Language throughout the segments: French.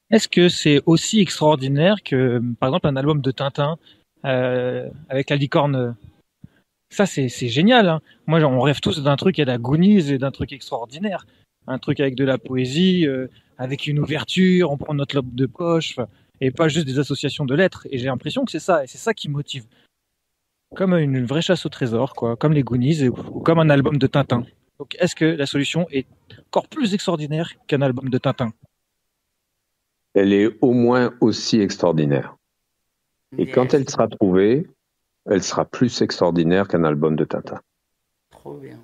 Est-ce que c'est aussi extraordinaire que, par exemple, un album de Tintin avec la licorne? Ça, c'est génial, hein. Moi, on rêve tous d'un truc à la Goonies et d'un truc extraordinaire. Un truc avec de la poésie, avec une ouverture, on prend notre lampe de poche, enfin, et pas juste des associations de lettres. Et j'ai l'impression que c'est ça, et c'est ça qui motive. Comme une vraie chasse au trésor, quoi, comme les Goonies, ou comme un album de Tintin. Donc, est-ce que la solution est encore plus extraordinaire qu'un album de Tintin? Elle est au moins aussi extraordinaire. Et quand Yes, elle sera trouvée, elle sera plus extraordinaire qu'un album de Tintin. trop bien.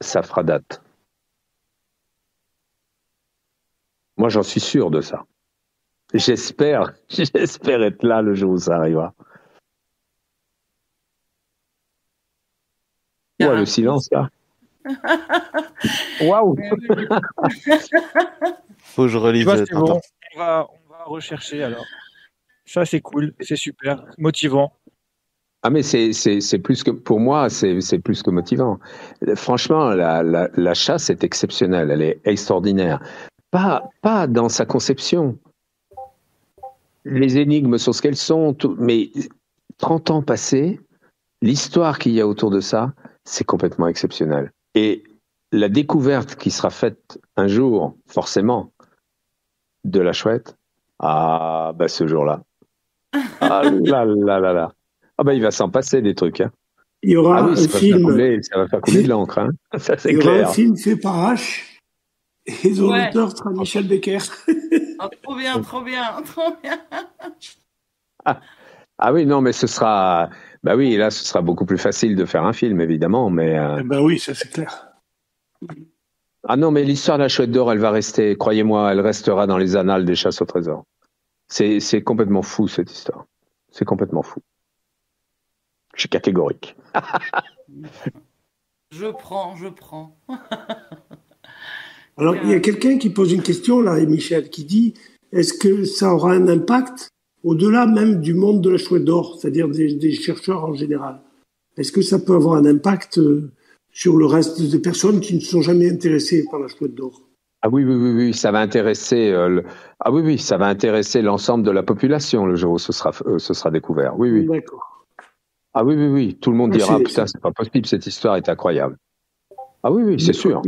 Ça fera date. Moi, j'en suis sûr de ça. J'espère être là le jour où ça arrivera. Faire Ouais, le un silence, pouce. là. Waouh! Mais oui. Faut que je Tu relise vois, c'est Tintin. bon. On va rechercher alors. Ça, c'est cool, c'est super, motivant. Ah, mais c'est plus que, pour moi, c'est plus que motivant. Franchement, la chasse est exceptionnelle, elle est extraordinaire. Pas dans sa conception. Les énigmes sont ce qu'elles sont, mais 30 ans passés, l'histoire qu'il y a autour de ça, c'est complètement exceptionnel. Et la découverte qui sera faite un jour, forcément, de la chouette, ah, bah ce jour-là. Ah là là là là. Ah bah il va s'en passer des trucs, hein. Il y Ah aura oui, un film, ça va faire couler de l'encre, hein. Ça c'est il y aura un clair. film fait par H et son Ouais. auteur sera Michel Becker. Oh, trop bien, trop bien, trop bien. Ah oui, non, mais ce sera, bah oui, là ce sera beaucoup plus facile de faire un film, évidemment, mais Eh ben oui, ça c'est clair. ah non, mais l'histoire de la Chouette d'Or, elle va rester, croyez-moi, elle restera dans les annales des chasses au trésor. C'est complètement fou cette histoire. C'est complètement fou. Je suis catégorique. Je prends, je prends. Alors, il y a quelqu'un qui pose une question là, et Michel, qui dit est-ce que ça aura un impact au-delà même du monde de la chouette d'or, c'est-à-dire des chercheurs en général? Est-ce que ça peut avoir un impact sur le reste des personnes qui ne sont jamais intéressées par la chouette d'or? Ah oui, oui, oui, oui, ça va intéresser. Ah oui, oui, ça va intéresser l'ensemble de la population le jour où ce sera découvert. Oui, oui. D'accord. Ah oui, oui, oui. Tout le monde Ah, dira c'est- putain, c'est pas possible, cette histoire est incroyable. Ah oui, oui, c'est sûr.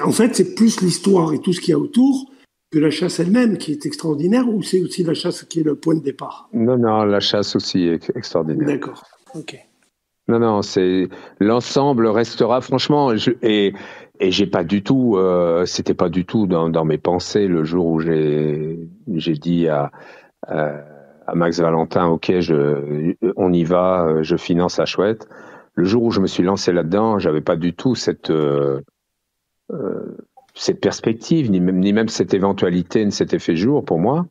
En fait, c'est plus l'histoire et tout ce qu'il y a autour que la chasse elle-même qui est extraordinaire, ou c'est aussi la chasse qui est le point de départ? Non, non, la chasse aussi est extraordinaire. D'accord. Ok. Non, non, c'est l'ensemble restera franchement. Et j'ai pas du tout, c'était pas du tout dans mes pensées le jour où j'ai dit à Max Valentin, ok, on y va, je finance la chouette. Le jour où je me suis lancé là-dedans, j'avais pas du tout cette perspective, ni même cette éventualité ne s'était fait jour pour moi.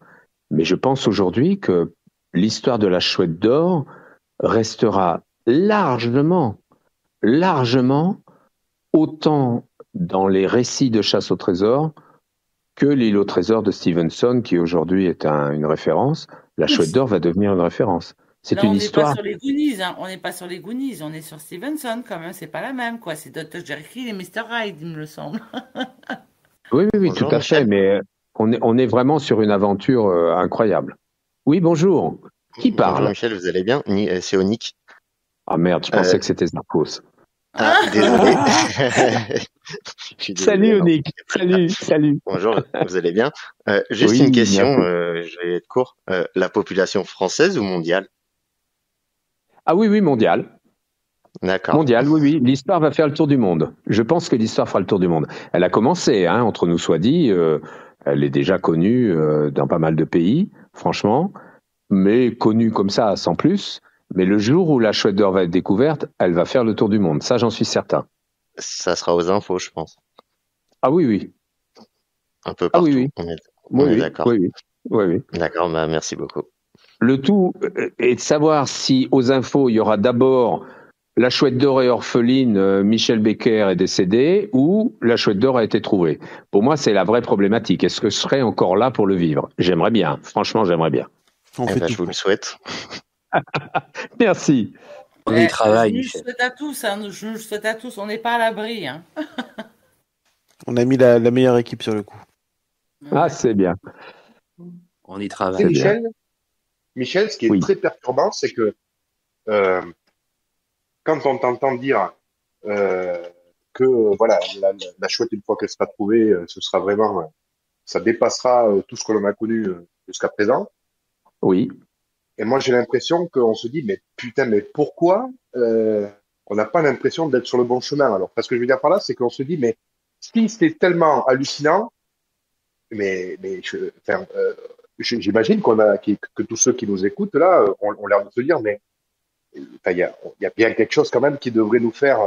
Mais je pense aujourd'hui que l'histoire de la chouette d'or restera largement, largement autant dans les récits de chasse au trésor que l'île au trésor de Stevenson, qui aujourd'hui est une référence. La chouette d'or va devenir une référence. C'est Là, une on n'est pas histoire. sur les Goonies, hein. On n'est pas sur les Goonies, on est sur Stevenson quand même, c'est pas la même, quoi. C'est Dr. Jekyll et Mr. Hyde, il me semble. Oui, oui, oui, Bonjour, tout à Michel. fait, mais on est vraiment sur une aventure incroyable. Oui, bonjour. Qui Bonjour parle? Michel, vous allez bien? C'est Onic. Ah merde, je pensais que c'était Zarkos. Ah, désolé. Je suis désolé, Salut non. Onic, salut. Bonjour, vous allez bien? Juste Oui, une question, merci. je vais être court. La population française ou mondiale? Ah oui, oui, mondial. D'accord. Mondial, oui, oui. L'histoire va faire le tour du monde. Je pense que l'histoire fera le tour du monde. Elle a commencé, hein, entre nous soit dit. Elle est déjà connue dans pas mal de pays, franchement, mais connue comme ça, sans plus. Mais le jour où la chouette d'or va être découverte, elle va faire le tour du monde. Ça, j'en suis certain. Ça sera aux infos, je pense. Ah oui, oui. Un peu Ah oui, partout. oui. On Oui, est oui. d'accord. Oui, oui. Oui, oui. D'accord, bah, merci beaucoup. Le tout est de savoir si aux infos, il y aura d'abord la chouette d'or est orpheline, Michel Becker est décédé, ou la chouette d'or a été trouvée. Pour moi, c'est la vraie problématique. Est-ce que je serai encore là pour le vivre? J'aimerais bien. Franchement, j'aimerais bien. Eh ben, je vous le souhaite. Merci. On y travaille, Je nous le Michel. souhaite à tous, hein. Je nous le souhaite à tous, on n'est pas à l'abri, hein. On a mis la meilleure équipe sur le coup. Ah, c'est bien. On y C'est travaille. bien. Michel, ce qui est Oui. très perturbant, c'est que euh, quand on t'entend dire que voilà, la chouette, une fois qu'elle sera trouvée, ce sera vraiment, ça dépassera tout ce que l'on a connu jusqu'à présent. Oui. Et moi, j'ai l'impression qu'on se dit, mais putain, mais pourquoi on n'a pas l'impression d'être sur le bon chemin alors? Parce que je veux dire par là, c'est qu'on se dit, mais si c'est tellement hallucinant, enfin, j'imagine que tous ceux qui nous écoutent là ont l'air de se dire, mais enfin, il y a bien quelque chose quand même qui devrait nous faire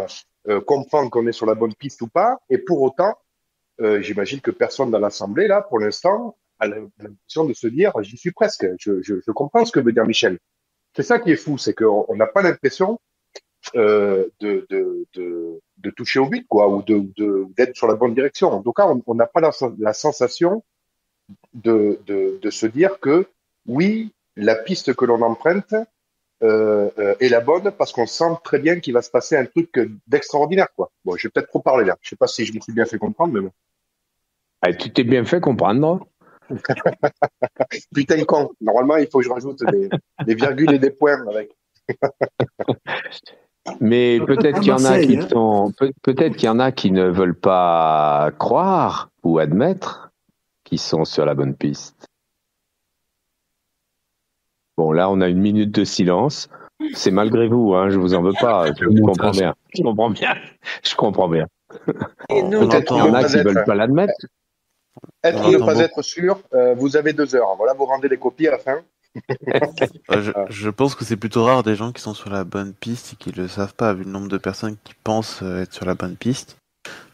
comprendre qu'on est sur la bonne piste ou pas. Et pour autant, j'imagine que personne dans l'Assemblée, là, pour l'instant, a l'impression de se dire, j'y suis presque. Je comprends ce que veut dire Michel. C'est ça qui est fou, c'est qu'on n'a pas l'impression de toucher au but, quoi, ou d'être sur la bonne direction. En tout cas, on n'a pas la sensation de se dire que oui, la piste que l'on emprunte est la bonne parce qu'on sent très bien qu'il va se passer un truc d'extraordinaire, quoi. Bon, je vais peut-être trop parler là. Je sais pas si je me suis bien fait comprendre, mais bon. Ah, tu t'es bien fait comprendre. Putain con. Normalement, il faut que je rajoute des virgules et des points avec. Mais peut-être qu'il y en a Marseille, qui hein. sont, peut-être qu'il y en a qui ne veulent pas croire ou admettre qu'ils sont sur la bonne piste. Bon, là, on a une minute de silence. C'est malgré vous, hein, je vous en veux pas. Je comprends bien. Je comprends bien. Je comprends bien. Et nous, Peut-être qu'il y en a qui veulent pas l'admettre. Être On ou ne entend pas beaucoup. être sûr, vous avez 2 heures. Voilà, vous rendez les copies à la fin. Je pense que c'est plutôt rare des gens qui sont sur la bonne piste et qui le savent pas, vu le nombre de personnes qui pensent être sur la bonne piste.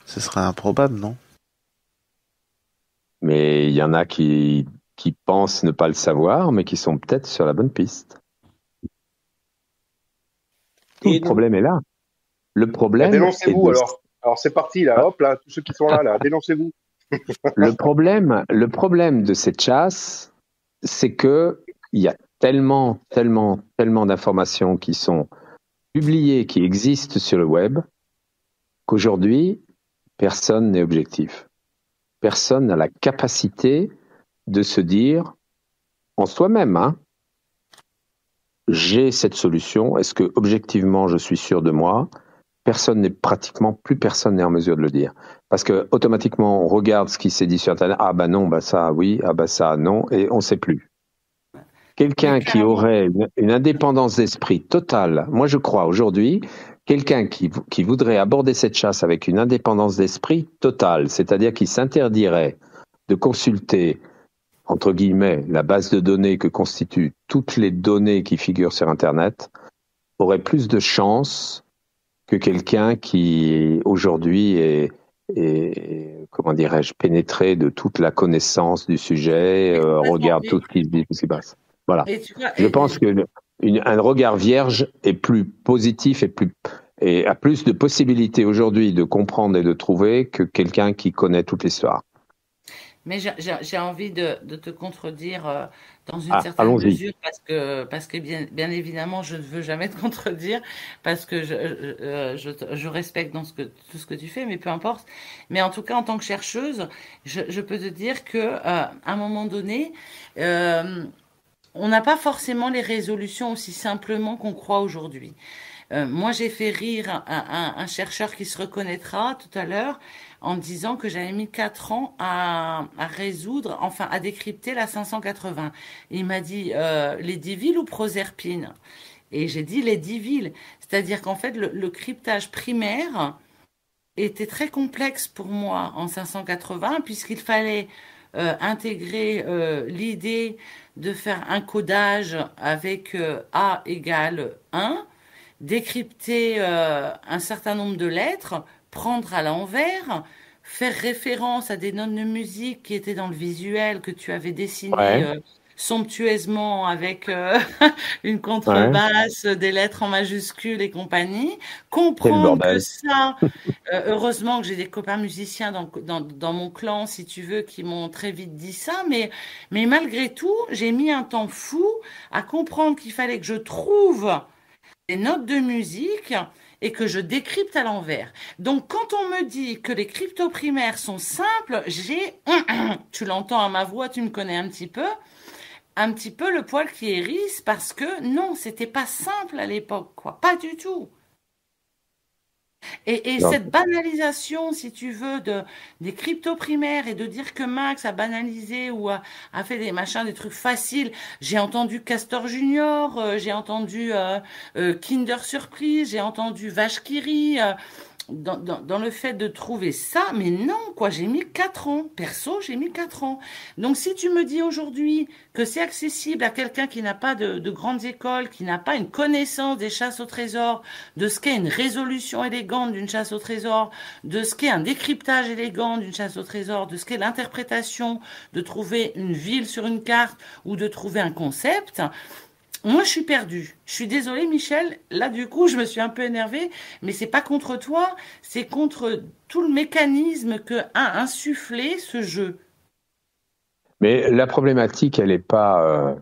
Ce serait improbable, non? Mais il y en a qui pensent ne pas le savoir, mais qui sont peut-être sur la bonne piste. Tout Et le nous- problème est là. Le problème est Dénoncez-vous de- alors. Alors c'est parti là, hop là, tous ceux qui sont là, dénoncez-vous. le problème de cette chasse, c'est que il y a tellement d'informations qui sont publiées, qui existent sur le web, qu'aujourd'hui, personne n'est objectif. Personne n'a la capacité de se dire en soi-même, hein, j'ai cette solution, est-ce que objectivement je suis sûr de moi? Pratiquement plus personne n'est en mesure de le dire. Parce que automatiquement on regarde ce qui s'est dit sur Internet, ah bah non, bah ça oui, ah bah ça non, et on ne sait plus. Quelqu'un Mais qui clairement. aurait une indépendance d'esprit totale, moi je crois aujourd'hui, quelqu'un qui voudrait aborder cette chasse avec une indépendance d'esprit totale, c'est-à-dire qui s'interdirait de consulter, entre guillemets, la base de données que constituent toutes les données qui figurent sur Internet, aurait plus de chances que quelqu'un qui aujourd'hui est comment dirais-je, pénétré de toute la connaissance du sujet, regarde tout ce qui se dit, tout ce qui passe. Voilà. Et tu vois, Je pense que un regard vierge est plus positif et a plus de possibilités aujourd'hui de comprendre et de trouver que quelqu'un qui connaît toute l'histoire. mais j'ai envie de te contredire dans une Ah, certaine allons-y. mesure parce que bien évidemment je ne veux jamais te contredire parce que je respecte tout ce que tu fais, mais peu importe. Mais en tout cas, en tant que chercheuse, je peux te dire que à un moment donné, on n'a pas forcément les résolutions aussi simplement qu'on croit aujourd'hui. Moi, j'ai fait rire un chercheur qui se reconnaîtra tout à l'heure en disant que j'avais mis 4 ans à résoudre, enfin à décrypter la 580. Il m'a dit les 10 villes ou Proserpine? Et j'ai dit les 10 villes. C'est-à-dire qu'en fait, le cryptage primaire était très complexe pour moi en 580 puisqu'il fallait intégrer l'idée de faire un codage avec A égale 1, décrypter un certain nombre de lettres, prendre à l'envers, faire référence à des notes de musique qui étaient dans le visuel que tu avais dessiné Ouais. somptueusement avec une contrebasse, des lettres en majuscules et compagnie. Comprendre que bordel. ça, heureusement que j'ai des copains musiciens dans mon clan, si tu veux, qui m'ont très vite dit ça, mais malgré tout, j'ai mis un temps fou à comprendre qu'il fallait que je trouve des notes de musique et que je décrypte à l'envers. Donc, quand on me dit que les crypto-primaires sont simples, tu l'entends à ma voix, tu me connais un petit peu, un petit peu le poil qui hérisse parce que non, c'était pas simple à l'époque, quoi. Pas du tout. Et cette banalisation, si tu veux, des cryptos primaires et de dire que Max a banalisé ou a fait des machins, des trucs faciles. J'ai entendu Castor Junior, j'ai entendu Kinder Surprise, j'ai entendu Vache qui rit. Dans le fait de trouver ça, mais non, quoi, j'ai mis 4 ans. Perso, j'ai mis 4 ans. Donc, si tu me dis aujourd'hui que c'est accessible à quelqu'un qui n'a pas de grandes écoles, qui n'a pas une connaissance des chasses au trésor, de ce qu'est une résolution élégante d'une chasse au trésor, de ce qu'est un décryptage élégant d'une chasse au trésor, de ce qu'est l'interprétation, de trouver une ville sur une carte ou de trouver un concept, moi, je suis perdue. Je suis désolée, Michel. Là, du coup, je me suis un peu énervée, mais c'est pas contre toi, c'est contre tout le mécanisme que a insufflé ce jeu. Mais la problématique, elle n'est pas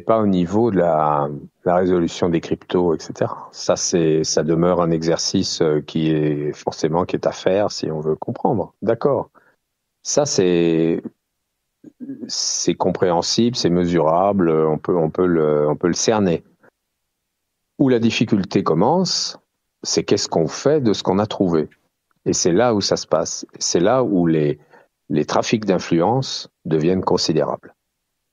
au niveau de la résolution des cryptos, etc. Ça demeure un exercice qui est à faire si on veut comprendre. D'accord. Ça, c'est compréhensible, c'est mesurable, on peut le cerner. Où la difficulté commence, c'est qu'est-ce qu'on fait de ce qu'on a trouvé. Et c'est là où ça se passe. C'est là où les trafics d'influence deviennent considérables.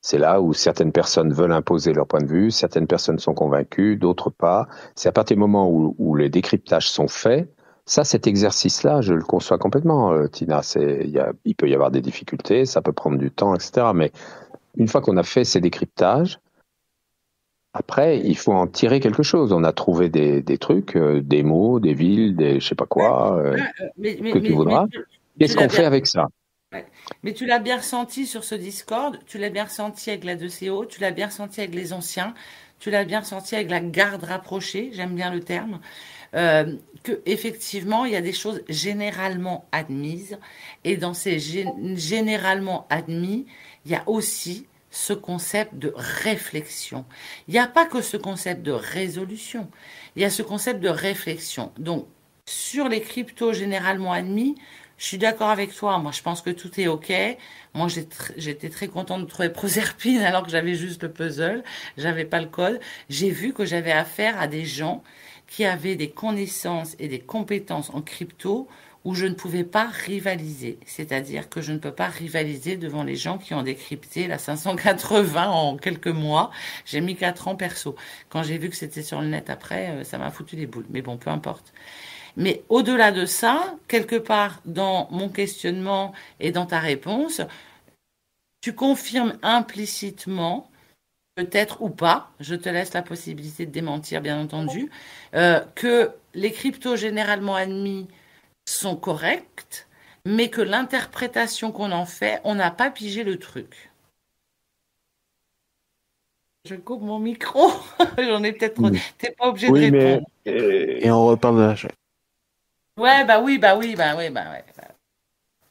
C'est là où certaines personnes veulent imposer leur point de vue, certaines personnes sont convaincues, d'autres pas. C'est à partir du moment où les décryptages sont faits. Ça, cet exercice-là, je le conçois complètement, Tina. Il peut y avoir des difficultés, ça peut prendre du temps, etc. Mais une fois qu'on a fait ces décryptages, après, il faut en tirer quelque chose. On a trouvé des trucs, des mots, des villes, des je sais pas quoi, que tu voudras. Qu'est-ce qu'on fait avec ça? Ouais. Mais tu l'as bien ressenti sur ce Discord, tu l'as bien ressenti avec la 2CO, tu l'as bien ressenti avec les anciens, tu l'as bien ressenti avec la garde rapprochée, j'aime bien le terme. Que effectivement il y a des choses généralement admises et dans ces généralement admis il y a aussi ce concept de réflexion. Il n'y a pas que ce concept de résolution, il y a ce concept de réflexion. Donc sur les cryptos généralement admis, je suis d'accord avec toi. Moi, je pense que tout est OK. Moi, j'étais très contente de trouver Proserpine alors que j'avais juste le puzzle. J'avais pas le code. J'ai vu que j'avais affaire à des gens qui avaient des connaissances et des compétences en crypto où je ne pouvais pas rivaliser. C'est-à-dire que je ne peux pas rivaliser devant les gens qui ont décrypté la 580 en quelques mois. J'ai mis 4 ans perso. Quand j'ai vu que c'était sur le net après, ça m'a foutu des boules. Mais bon, peu importe. Mais au-delà de ça, quelque part dans mon questionnement et dans ta réponse, tu confirmes implicitement, peut-être ou pas, je te laisse la possibilité de démentir bien entendu, que les cryptos généralement admis sont corrects, mais que l'interprétation qu'on en fait, on n'a pas pigé le truc. Je coupe mon micro, j'en ai peut-être trop. T'es pas obligé de répondre. Et on reparle de la chaîne. Ouais, bah oui.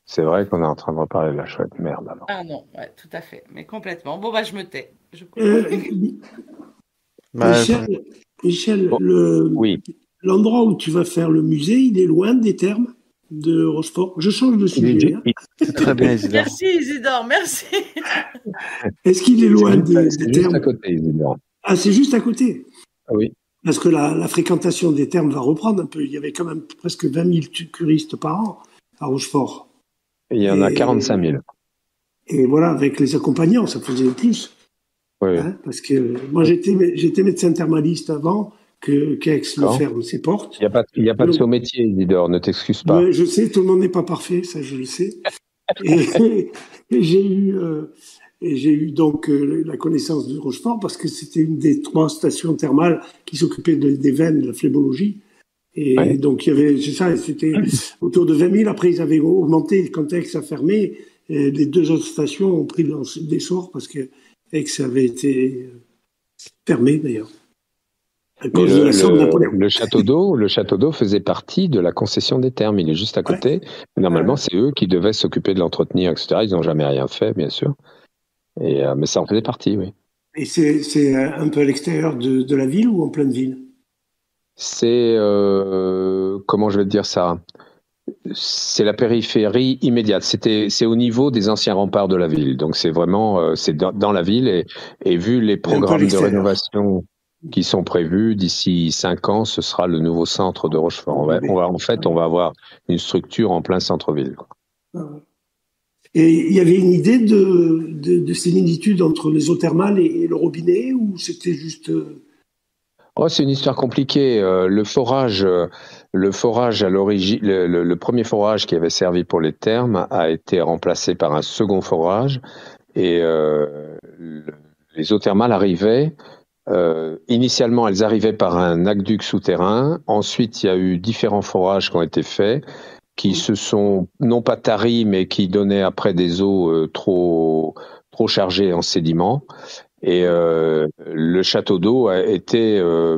C'est vrai qu'on est en train de reparler de la chouette. Merde, alors. Ah non, ouais, tout à fait. Mais complètement. Bon, bah, je me tais. Michel, oui. L'endroit où tu vas faire le musée, il est loin des thermes de Rochefort. Je change de sujet. C'est très bien, Isidore. Merci, Isidore, merci. Est-ce qu'il est loin des thermes? C'est juste à côté, Isidore. Ah, c'est juste à côté. Ah oui. Parce que la fréquentation des thermes va reprendre un peu. Il y avait quand même presque 20 000 curistes par an à Rochefort. Il y en a 45 000. Et voilà, avec les accompagnants, ça faisait plus. Oui. Hein, parce que moi, j'étais médecin thermaliste avant qu'Aix ne ferme ses portes. Il n'y a pas de saut métier, Isidore, ne t'excuse pas. Je sais, tout le monde n'est pas parfait, ça je le sais. Et j'ai eu donc la connaissance de Rochefort parce que c'était une des 3 stations thermales qui s'occupaient des veines, de la phlébologie. Et donc il y avait, c'est ça, c'était autour de 20 000. Après ils avaient augmenté quand Aix a fermé. Et les 2 autres stations ont pris l'essor parce que Aix avait été fermé d'ailleurs. Le château d'eau faisait partie de la concession des thermes. Il est juste à côté. Normalement, c'est eux qui devaient s'occuper de l'entretenir, etc. Ils n'ont jamais rien fait, bien sûr. Mais ça en faisait partie, oui. Et c'est un peu à l'extérieur de la ville ou en pleine ville? C'est comment je vais te dire ça? C'est la périphérie immédiate. C'est au niveau des anciens remparts de la ville. Donc c'est vraiment c'est dans la ville et vu les programmes de rénovation qui sont prévus d'ici 5 ans, ce sera le nouveau centre de Rochefort. On va avoir une structure en plein centre-ville. Et il y avait une idée de similitude entre les eaux thermales et le robinet, ou c'était juste... Oh, c'est une histoire compliquée. Le forage à l'origine, le premier forage qui avait servi pour les thermes a été remplacé par un second forage, et les eaux thermales arrivaient. Initialement, elles arrivaient par un aqueduc souterrain. Ensuite, il y a eu différents forages qui ont été faits, qui se sont non pas taris, mais qui donnaient après des eaux trop chargées en sédiments. Et le château d'eau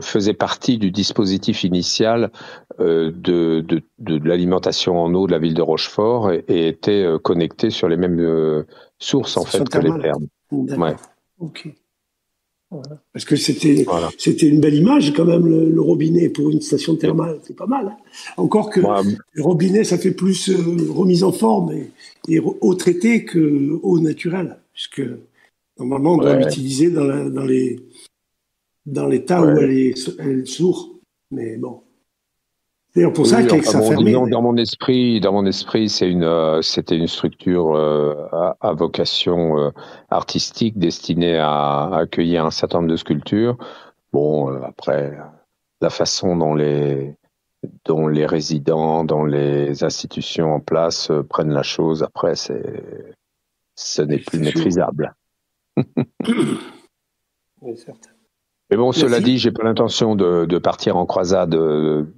faisait partie du dispositif initial de l'alimentation en eau de la ville de Rochefort et était connecté sur les mêmes sources en fait que les thermes. Ouais. Ok. Voilà. Parce que c'était une belle image quand même, le robinet pour une station thermale, c'est pas mal. Hein. Encore que le robinet, ça fait plus remise en forme et eau traitée que eau naturelle, puisque normalement on doit l'utiliser dans les tas où elle est sourde. Mais bon. C'est pour ça qu'avec ça fermé. Dans mon esprit, c'était une structure à vocation artistique destinée à accueillir un certain nombre de sculptures. Bon, après, la façon dont les résidents, dont les institutions en place prennent la chose, après, ce n'est plus maîtrisable. Oui, certes. Mais bon, cela dit, j'ai pas l'intention de partir en croisade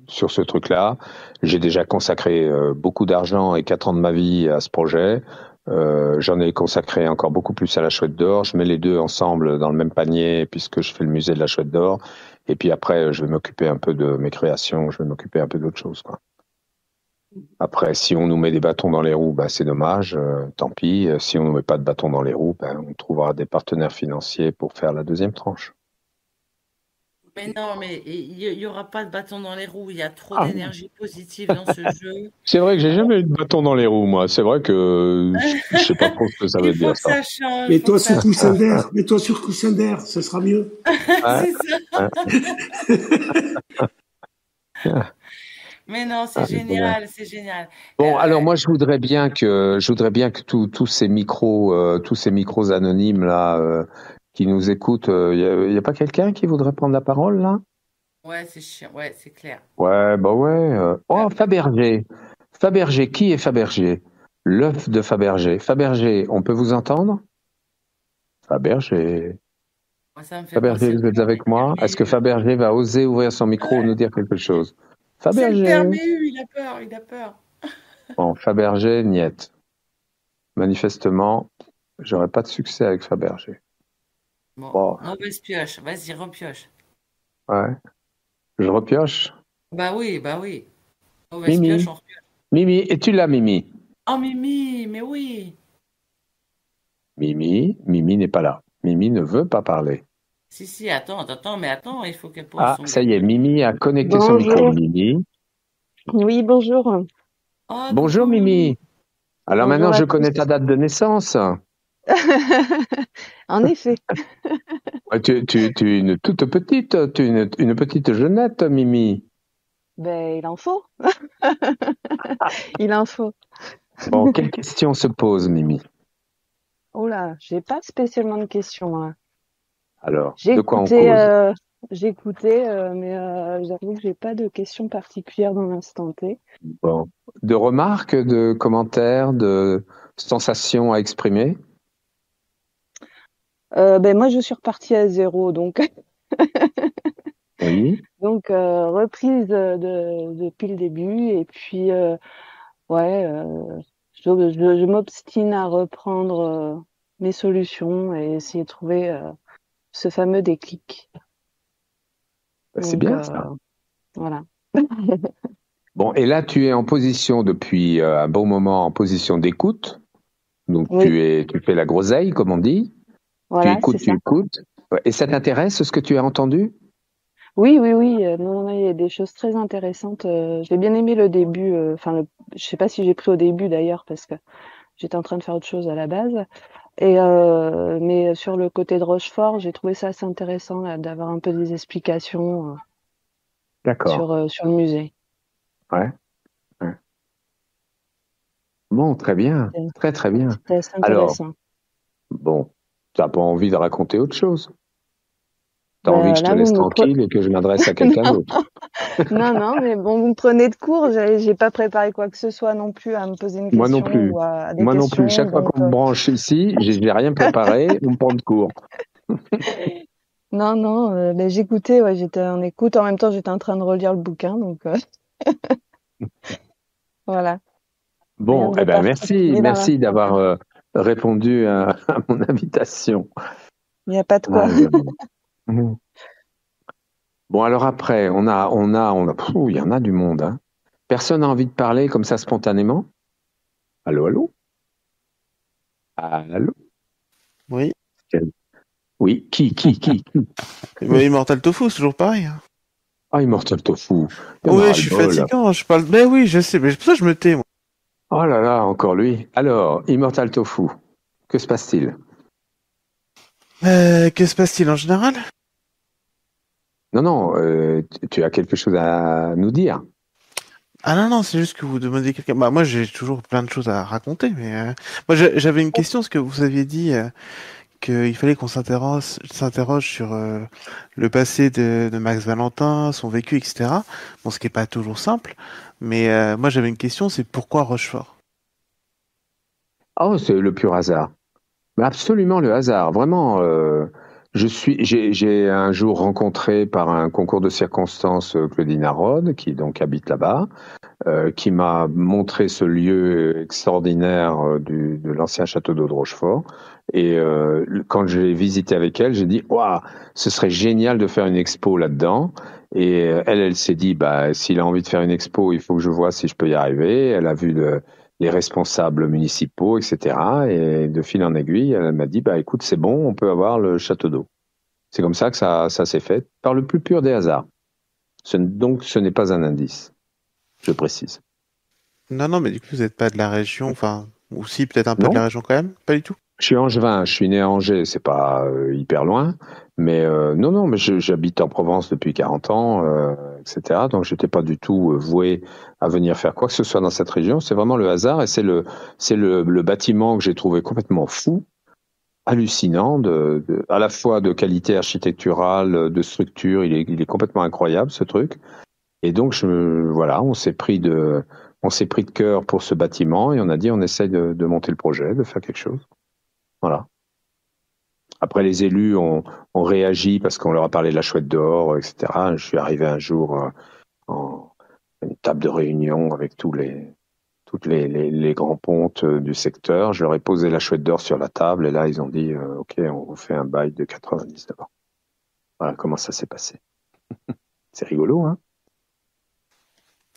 sur ce truc-là. J'ai déjà consacré beaucoup d'argent et 4 ans de ma vie à ce projet. J'en ai consacré encore beaucoup plus à la Chouette d'Or. Je mets les deux ensemble dans le même panier puisque je fais le musée de la Chouette d'Or. Et puis après, je vais m'occuper un peu de mes créations. Je vais m'occuper un peu d'autre chose, quoi. Après, si on nous met des bâtons dans les roues, c'est dommage. Tant pis. Si on nous met pas de bâtons dans les roues, on trouvera des partenaires financiers pour faire la deuxième tranche. Mais non, mais il n'y aura pas de bâton dans les roues. Il y a trop d'énergie positive dans ce jeu. C'est vrai que j'ai jamais eu de bâton dans les roues, moi. C'est vrai que je sais pas trop ce que ça veut dire. Ça change. Mets-toi sur coussin d'air. Mets-toi sur coussin d'air. Ce sera mieux. C'est ça. Mais non, c'est génial, c'est génial. Bon, alors moi, je voudrais bien que tous ces micros anonymes là. Qui nous écoute, y a pas quelqu'un qui voudrait prendre la parole là? Ouais, c'est chiant, ouais, c'est clair. Ouais, Fabergé. Fabergé, qui est Fabergé? L'œuf de Fabergé. Fabergé, on peut vous entendre? Fabergé. Fabergé, vous êtes avec moi? Est-ce que Fabergé va oser ouvrir son micro ou nous dire quelque chose? Fabergé. C'est le il a peur. Bon, Fabergé, niet. Manifestement, j'aurais pas de succès avec Fabergé. Bon. Mauvaise pioche, vas-y, repioche. Ouais. Je repioche? Bah oui. Mauvaise Mimi. Pioche, on repioche. Mimi, es-tu là, Mimi? Oh, Mimi, mais oui. Mimi n'est pas là. Mimi ne veut pas parler. Si, attends, il faut qu'elle pose son... Ça y est, Mimi a connecté son micro. Mimi. Oui, bonjour. Oh, bonjour, coucou. Mimi. Alors maintenant, je connais ta date de naissance. En effet. Tu es une toute petite, tu es une petite jeunette, Mimi. Ben, il en faut. Il en faut. Bon, quelle question se pose, Mimi? Oh là, j'ai pas spécialement de questions. Hein. Alors, de quoi on cause? J'ai écouté, mais j'avoue que j'ai pas de questions particulières dans l'instant T. Bon, de remarques, de commentaires, de sensations à exprimer? Ben moi, je suis repartie à 0, donc. Oui. Donc reprise depuis le début, et puis je m'obstine à reprendre mes solutions et essayer de trouver ce fameux déclic. C'est bien ça. Voilà. Bon, et là, tu es en position depuis un bon moment, en position d'écoute. Donc, oui. tu fais la groseille, comme on dit. Voilà, tu écoutes. Et ça t'intéresse, ce que tu as entendu? Oui, oui, oui. Non, il y a des choses très intéressantes. J'ai bien aimé le début. Enfin, je sais pas si j'ai pris au début d'ailleurs parce que j'étais en train de faire autre chose à la base. Mais sur le côté de Rochefort, j'ai trouvé ça assez intéressant là, d'avoir un peu des explications D'accord. sur le musée. Ouais. Bon, très bien. Très, très bien. C'était assez Alors, intéressant. bon, tu n'as pas envie de raconter autre chose? Tu as envie que je te Là, laisse tranquille et que je m'adresse à quelqu'un d'autre? Non, mais bon, vous me prenez de court. J'ai pas préparé quoi que ce soit non plus à me poser une Moi non question plus. ou à des Moi non plus. questions. Chaque fois Donc, qu'on me branche ici, j'ai rien préparé, on me prend de court. non, j'écoutais, ouais, j'étais en écoute. En même temps, j'étais en train de relire le bouquin, donc voilà. Rien Bon, de eh ben merci, particulier dans merci l'instant. d'avoir répondu à mon invitation. Il n'y a pas de quoi. Bon, alors après, il y en a du monde, hein. Personne n'a envie de parler comme ça spontanément? Allô, allô? Allô? Oui. Oui, qui? Mais Immortal Tofu, c'est toujours pareil. Hein. Ah, Immortal Tofu. Oui, je suis fatigant, je parle. Ben oui, je sais, mais c'est pour ça que je me tais, moi. Oh là là, encore lui. Alors, Immortal Tofu, que se passe-t-il? Que se passe-t-il en général? Non, tu as quelque chose à nous dire. Ah non, c'est juste que vous demandez quelqu'un. Bah, moi, j'ai toujours plein de choses à raconter, mais moi, j'avais une question, parce que vous aviez dit qu'il fallait qu'on s'interroge sur le passé de Max Valentin, son vécu, etc. Bon, ce qui est pas toujours simple, mais moi, j'avais une question, c'est pourquoi Rochefort? Oh, c'est le pur hasard. Mais absolument le hasard. Vraiment, j'ai un jour rencontré par un concours de circonstances Claudine Arod, qui donc habite là-bas, qui m'a montré ce lieu extraordinaire de l'ancien château d'eau de Rochefort. Et quand j'ai visité avec elle, j'ai dit, waouh, ce serait génial de faire une expo là-dedans. Et elle s'est dit, bah, s'il a envie de faire une expo, il faut que je vois si je peux y arriver. Elle a vu les responsables municipaux, etc. Et de fil en aiguille, elle m'a dit, bah, écoute, c'est bon, on peut avoir le château d'eau. C'est comme ça que ça s'est fait, par le plus pur des hasards. Donc, ce n'est pas un indice, je précise. Non, mais du coup, vous n'êtes pas de la région, enfin, ou si, peut-être un peu Non. de la région quand même, pas du tout? Je suis angevin, je suis né à Angers, c'est pas hyper loin, mais non, mais j'habite en Provence depuis 40 ans, etc. Donc j'étais pas du tout voué à venir faire quoi que ce soit dans cette région. C'est vraiment le hasard et c'est le bâtiment que j'ai trouvé complètement fou, hallucinant, à la fois de qualité architecturale, de structure. Il est complètement incroyable ce truc. Et donc voilà, on s'est pris de cœur pour ce bâtiment et on a dit on essaye de monter le projet, de faire quelque chose. Voilà. Après, les élus ont réagi parce qu'on leur a parlé de la chouette d'or, etc. Je suis arrivé un jour en une table de réunion avec toutes les grands pontes du secteur. Je leur ai posé la chouette d'or sur la table et là, ils ont dit OK, on vous fait un bail de 90 d'abord. Voilà comment ça s'est passé. C'est rigolo, hein?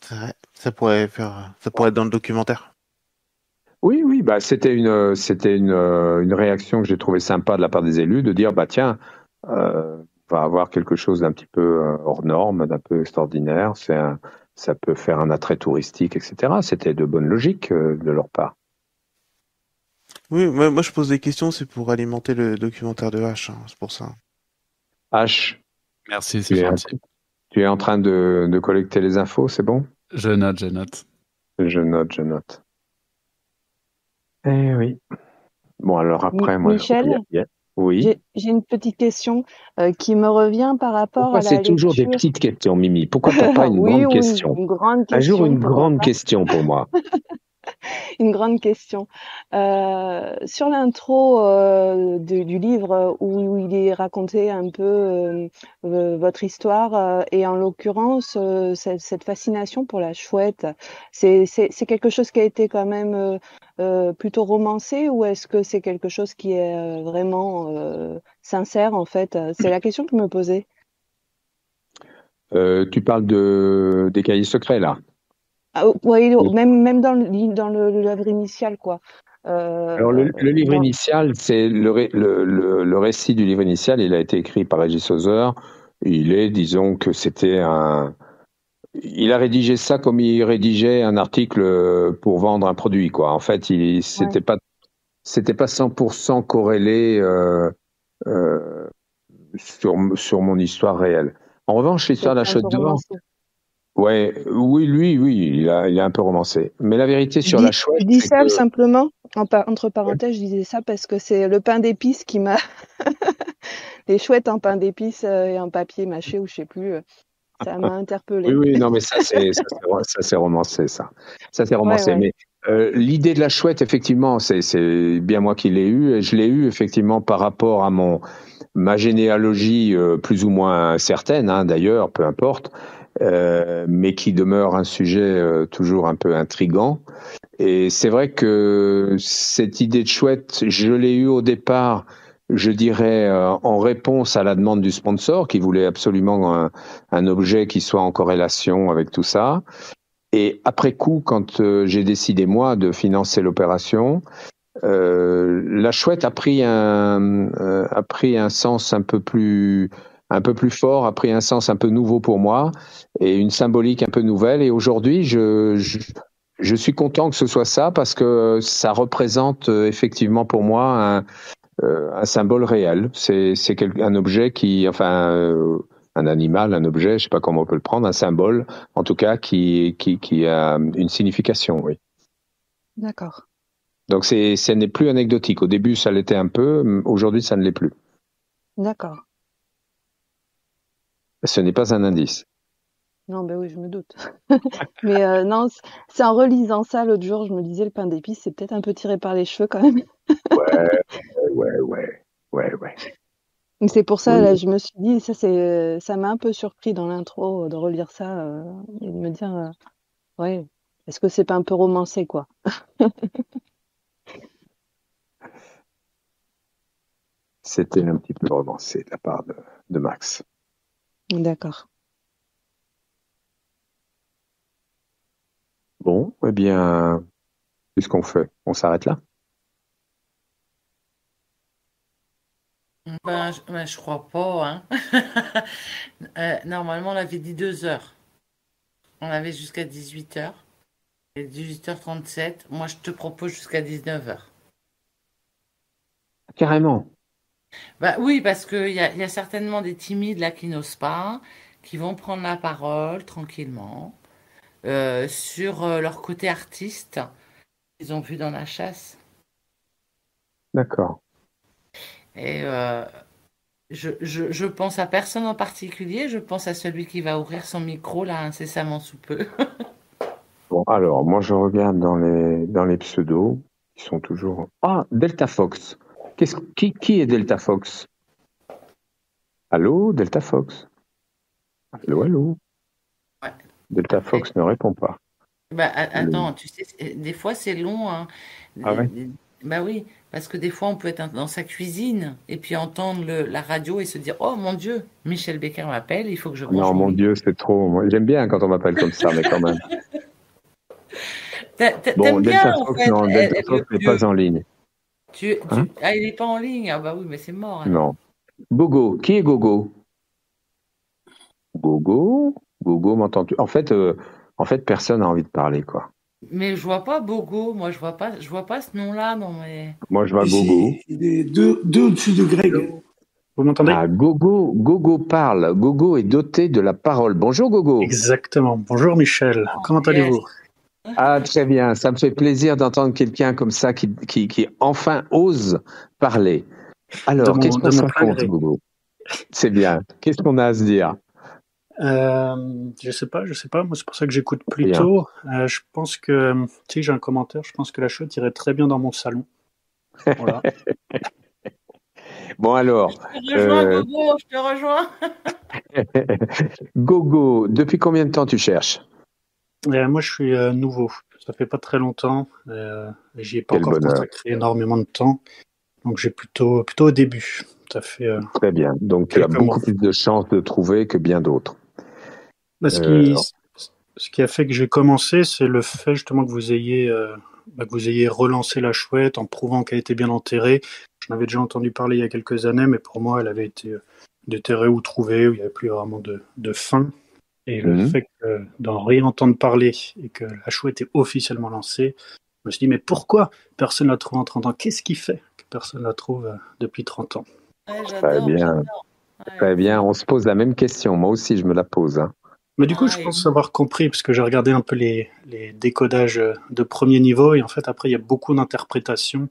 C'est vrai, ça pourrait être dans le documentaire. Oui, bah c'était une réaction que j'ai trouvée sympa de la part des élus de dire bah tiens, on va avoir quelque chose d'un petit peu hors norme, d'un peu extraordinaire. Ça peut faire un attrait touristique, etc. C'était de bonne logique de leur part. Oui, moi je pose des questions, c'est pour alimenter le documentaire de H, hein, c'est pour ça. H. Merci, c'est gentil. Tu es en train de collecter les infos, c'est bon? Je note. Je note. Eh oui. Bon, alors après, moi... Michel, oui. J'ai une petite question qui me revient par rapport à la lecture. Pourquoi c'est toujours des petites questions, Mimi? Pourquoi t'as pas une grande question? Une grande question. Un jour, une grande question pour moi. Une grande question. Sur l'intro du livre où il est raconté un peu votre histoire et en l'occurrence cette fascination pour la chouette, c'est quelque chose qui a été quand même plutôt romancé ou est-ce que c'est quelque chose qui est vraiment sincère en fait? C'est la question que je me posais. Tu parles des cahiers secrets là? Oui, même dans le livre initial, quoi. Alors le livre initial, c'est le récit du livre initial. Il a été écrit par Régis Hauser disons que c'était il a rédigé ça comme il rédigeait un article pour vendre un produit, quoi. En fait, c'était pas 100% corrélé sur mon histoire réelle. En revanche, l'histoire de la chouette d'or, oui, il a un peu romancé. Mais la vérité sur la chouette, je dis ça simplement entre parenthèses, je disais ça parce que c'est le pain d'épices qui m'a les chouettes en pain d'épices et en papier mâché ou je sais plus. Ça m'a interpellée. Oui, non, mais ça c'est romancé, ça. Ça c'est romancé. Ouais. Mais l'idée de la chouette, effectivement, c'est bien moi qui l'ai eu. Et je l'ai eu effectivement par rapport à ma généalogie plus ou moins certaine, hein, d'ailleurs, peu importe, mais qui demeure un sujet toujours un peu intriguant. Et c'est vrai que cette idée de chouette, je l'ai eue au départ, je dirais, en réponse à la demande du sponsor qui voulait absolument un objet qui soit en corrélation avec tout ça. Et après coup, quand j'ai décidé, moi, de financer l'opération, la chouette a pris un sens un peu plus fort, a pris un sens un peu nouveau pour moi et une symbolique un peu nouvelle. Et aujourd'hui, je suis content que ce soit ça parce que ça représente effectivement pour moi un symbole réel. C'est un objet un animal, un objet, je sais pas comment on peut le prendre, un symbole, en tout cas, qui a une signification, oui. D'accord. Donc ce n'est plus anecdotique. Au début, ça l'était un peu. Aujourd'hui, ça ne l'est plus. D'accord. Ce n'est pas un indice. Non, ben oui, je me doute. Mais non, c'est en relisant ça l'autre jour, je me disais le pain d'épices, c'est peut-être un peu tiré par les cheveux quand même. Ouais. C'est pour ça, là, je me suis dit, ça m'a un peu surpris dans l'intro de relire ça et de me dire, est-ce que c'est pas un peu romancé, quoi? C'était un petit peu romancé de la part de Max. D'accord. Bon, eh bien, qu'est-ce qu'on fait? On s'arrête là? Je crois pas. Hein. Normalement, on avait dit 2 heures. On avait jusqu'à 18h. Et 18h37. Moi, je te propose jusqu'à 19h. Carrément. Bah oui, parce qu'il y a certainement des timides là qui n'osent pas, qui vont prendre la parole tranquillement sur leur côté artiste qu'ils ont vu dans la chasse. D'accord. Et je pense à personne en particulier, je pense à celui qui va ouvrir son micro là incessamment sous peu. Bon, alors, moi je regarde dans les pseudos, qui sont toujours... Ah, Delta Fox. Qui est Delta Fox? Allô, Delta Fox? Allô? Ouais. Delta Fox ne répond pas. Bah, attends, tu sais, des fois c'est long. Hein. Ah ouais? Bah oui, parce que des fois on peut être dans sa cuisine et puis entendre la radio et se dire oh mon Dieu, Michel Becker m'appelle, il faut que je branche Non, mon Dieu, c'est trop. Moi, j'aime bien quand on m'appelle comme ça, mais quand même. Bon, Delta Fox, non, Delta Fox n'est pas en ligne. Ah, il n'est pas en ligne? Ah bah oui, mais c'est mort. Alors. Non. Gogo, qui est Gogo? Gogo, m'entends-tu? En fait, personne n'a envie de parler, quoi. Mais je vois pas Bogo, moi je vois pas ce nom-là dans mes. Moi je vois Gogo. Il est deux au-dessus de Greg. Vous m'entendez? Ah, Gogo parle. Gogo est doté de la parole. Bonjour Gogo. Exactement. Bonjour Michel. Comment allez-vous? Ah, très bien. Ça me fait plaisir d'entendre quelqu'un comme ça qui enfin ose parler. Alors, qu'est-ce qu'on se raconte, Gogo? C'est bien. Qu'est-ce qu'on a à se dire? Je sais pas. Moi, c'est pour ça que j'écoute plutôt. Je pense que, tu sais, j'ai un commentaire. Je pense que la chouette irait très bien dans mon salon. Voilà. Bon alors. Je te rejoins, Gogo. Je te rejoins. Gogo, depuis combien de temps tu cherches? Moi, je suis nouveau. Ça fait pas très longtemps. J'y ai pas encore consacré énormément de temps. Donc, j'ai plutôt au début. Ça fait. Très bien. Donc, tu as beaucoup plus de chances de trouver que bien d'autres. Ce qui a fait que j'ai commencé, c'est le fait justement que vous ayez relancé la chouette en prouvant qu'elle était bien enterrée. J'en avais déjà entendu parler il y a quelques années, mais pour moi, elle avait été déterré ou trouvé, où il n'y avait plus vraiment de fin. Et le fait d'en réentendre parler et que la chouette est officiellement lancée, je me suis dit, mais pourquoi personne ne l'a trouvé en 30 ans? Qu'est-ce qui fait que personne ne la trouve depuis 30 ans? Très bien. Très bien. On se pose la même question. Moi aussi, je me la pose. Hein. Mais du coup, je pense avoir compris, parce que j'ai regardé un peu les décodages de premier niveau, et en fait, après, il y a beaucoup d'interprétations,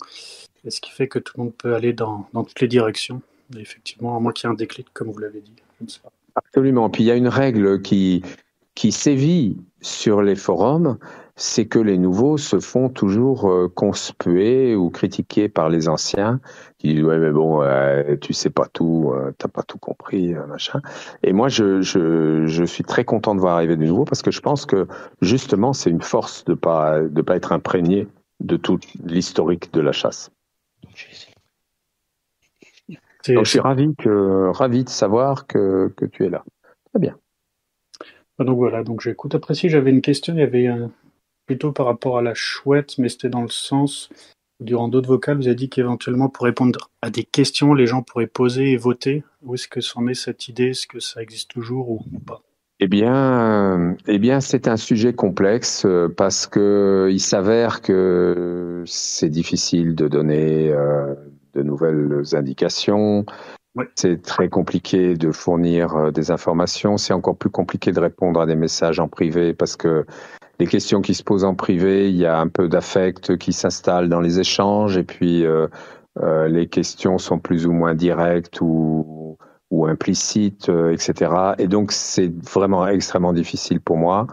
et ce qui fait que tout le monde peut aller dans toutes les directions. Et effectivement, à moins qu'il y ait un déclic, comme vous l'avez dit. Je ne sais pas. Absolument. Puis il y a une règle qui sévit sur les forums, c'est que les nouveaux se font toujours conspuer ou critiquer par les anciens, qui disent ouais mais bon tu sais pas tout, t'as pas tout compris, machin. Et moi je suis très content de voir arriver des nouveaux parce que je pense que justement c'est une force de pas être imprégné de tout l'historique de la chasse. Donc je suis ravi de savoir que tu es là. Très bien. Donc voilà, donc j'écoute. Après, si j'avais une question, il y avait plutôt par rapport à la chouette, mais c'était dans le sens, durant d'autres vocales, vous avez dit qu'éventuellement, pour répondre à des questions, les gens pourraient poser et voter. Où est-ce que c'en est cette idée? Est-ce que ça existe toujours ou pas? Eh bien, c'est un sujet complexe parce que il s'avère que c'est difficile de donner de nouvelles indications. Ouais. C'est très compliqué de fournir des informations. C'est encore plus compliqué de répondre à des messages en privé parce que les questions qui se posent en privé, il y a un peu d'affect qui s'installe dans les échanges et puis les questions sont plus ou moins directes ou implicites, etc. Et donc, c'est vraiment extrêmement difficile pour moi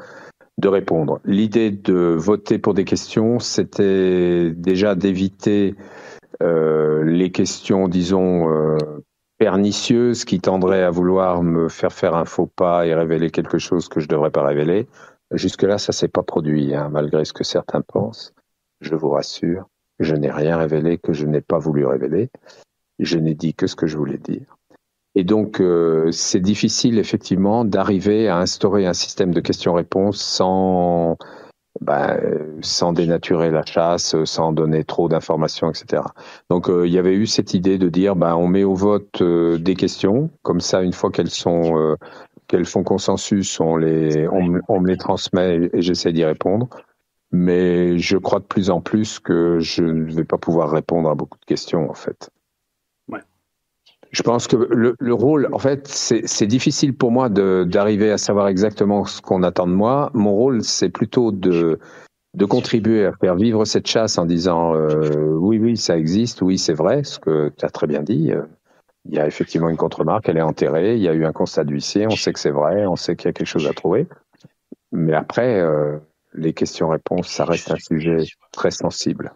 de répondre. L'idée de voter pour des questions, c'était déjà d'éviter les questions, disons, pernicieuses qui tendraient à vouloir me faire un faux pas et révéler quelque chose que je ne devrais pas révéler. Jusque-là, ça ne s'est pas produit, hein, malgré ce que certains pensent. Je vous rassure, je n'ai rien révélé que je n'ai pas voulu révéler. Je n'ai dit que ce que je voulais dire. Et donc, c'est difficile, effectivement, d'arriver à instaurer un système de questions-réponses sans dénaturer la chasse, sans donner trop d'informations, etc. Donc, il y avait eu cette idée de dire, on met au vote des questions, comme ça, une fois qu'elles font consensus, on me les transmet et j'essaie d'y répondre. Mais je crois de plus en plus que je ne vais pas pouvoir répondre à beaucoup de questions, en fait. Je pense que le rôle, en fait, c'est difficile pour moi d'arriver à savoir exactement ce qu'on attend de moi. Mon rôle, c'est plutôt de contribuer à faire vivre cette chasse en disant oui, ça existe, oui, c'est vrai, ce que tu as très bien dit. Il y a effectivement une contre-marque, elle est enterrée, il y a eu un constat d'huissier, on sait que c'est vrai, on sait qu'il y a quelque chose à trouver. Mais après, les questions-réponses, ça reste un sujet très sensible.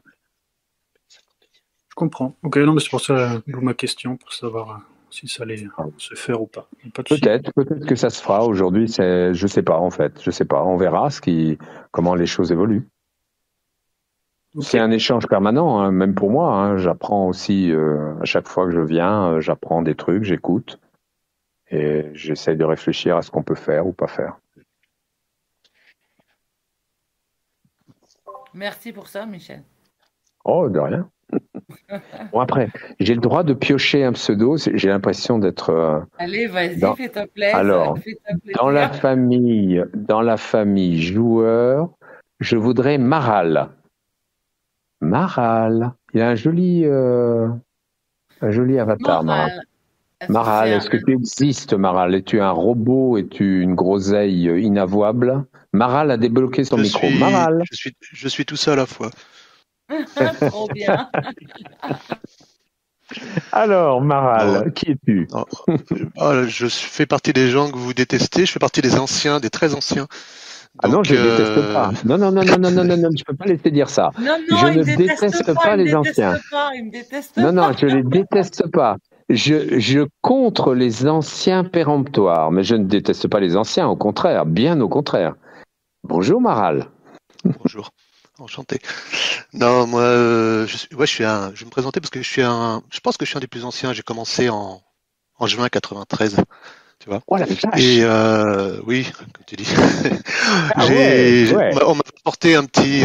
Je comprends. Ok, non, mais c'est pour ça d'où ma question, pour savoir si ça allait se faire ou pas. Peut-être que ça se fera. Aujourd'hui, je sais pas en fait. Je sais pas. On verra comment les choses évoluent. Okay. C'est un échange permanent, hein, même pour moi. Hein. J'apprends aussi à chaque fois que je viens, j'apprends des trucs, j'écoute et j'essaye de réfléchir à ce qu'on peut faire ou pas faire. Merci pour ça, Michel. Oh, de rien. Bon, après, j'ai le droit de piocher un pseudo. J'ai l'impression d'être. Allez, vas-y, fais-toi plaisir. Alors, dans la famille joueur, je voudrais Maral. Maral. Il a un joli avatar, Maral. Maral, est-ce que tu existes, Maral? Es-tu un robot? Es-tu une groseille inavouable? Maral a débloqué son micro. Maral. Je suis tout ça à la fois. Trop bien. Alors, Maral, qui es-tu? Je fais partie des gens que vous détestez. Je fais partie des anciens, des très anciens. Ah non, je ne déteste pas. Non, je peux pas laisser dire ça. Non, je ne déteste pas les anciens. Non, je les déteste pas. Je contre les anciens péremptoires, mais je ne déteste pas les anciens, au contraire, bien au contraire. Bonjour, Maral. Bonjour. Enchanté. Non, moi, je vais me présenter parce que je pense que je suis un des plus anciens. J'ai commencé en juin 93, tu vois. Oh la vache. Et oui, comme tu dis. On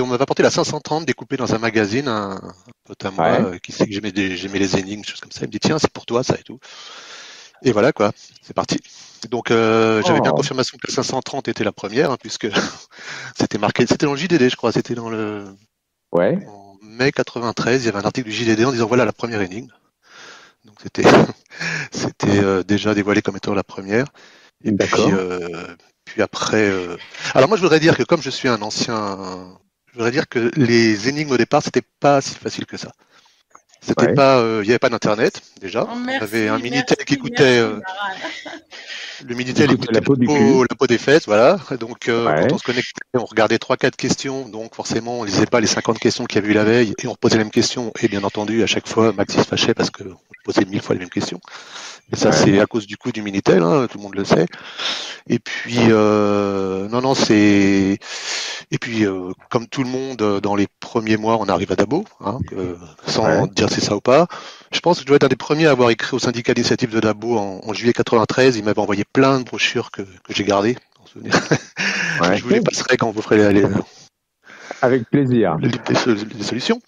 m'avait apporté la 530 découpée dans un magazine, un pote à moi qui sait que j'aimais les énigmes, choses comme ça. Il me dit tiens, c'est pour toi ça et tout. Et voilà quoi, c'est parti. Donc j'avais bien Oh, confirmation que la 530 était la première, hein, puisque c'était marqué, c'était dans le JDD, je crois, c'était ouais, en mai 93, il y avait un article du JDD en disant voilà la première énigme. Donc c'était déjà dévoilé comme étant la première. Et d'accord. puis après, alors moi je voudrais dire que comme je suis un ancien, je voudrais dire que les énigmes au départ c'était pas si facile que ça. C'était Ouais. pas, il n'y avait pas d'internet déjà. Oh, On avait un merci, Minitel qui merci, coûtait, merci, Maral. le Minitel il Écoutez, coûtait la peau du cul. la peau des fesses, voilà. Donc quand Ouais. on se connectait, on regardait 3-4 questions, donc forcément on lisait pas les 50 questions qu'il y avait eu la veille et on reposait les mêmes questions. Et bien entendu, à chaque fois, Maxi se fâchait parce qu'on posait 1000 fois les mêmes questions. Et ça, Ouais. c'est à cause du coût du Minitel, hein, tout le monde le sait. Et puis, non, et puis, comme tout le monde, dans les premiers mois, on arrive à Dabo, hein, sans Ouais. dire si c'est ça ou pas. Je pense que je dois être un des premiers à avoir écrit au syndicat d'initiative de Dabo en juillet 93. Il m'avait envoyé plein de brochures que j'ai gardées, en souvenir. Ouais. Je vous les passerai quand vous ferez Avec plaisir. les solutions.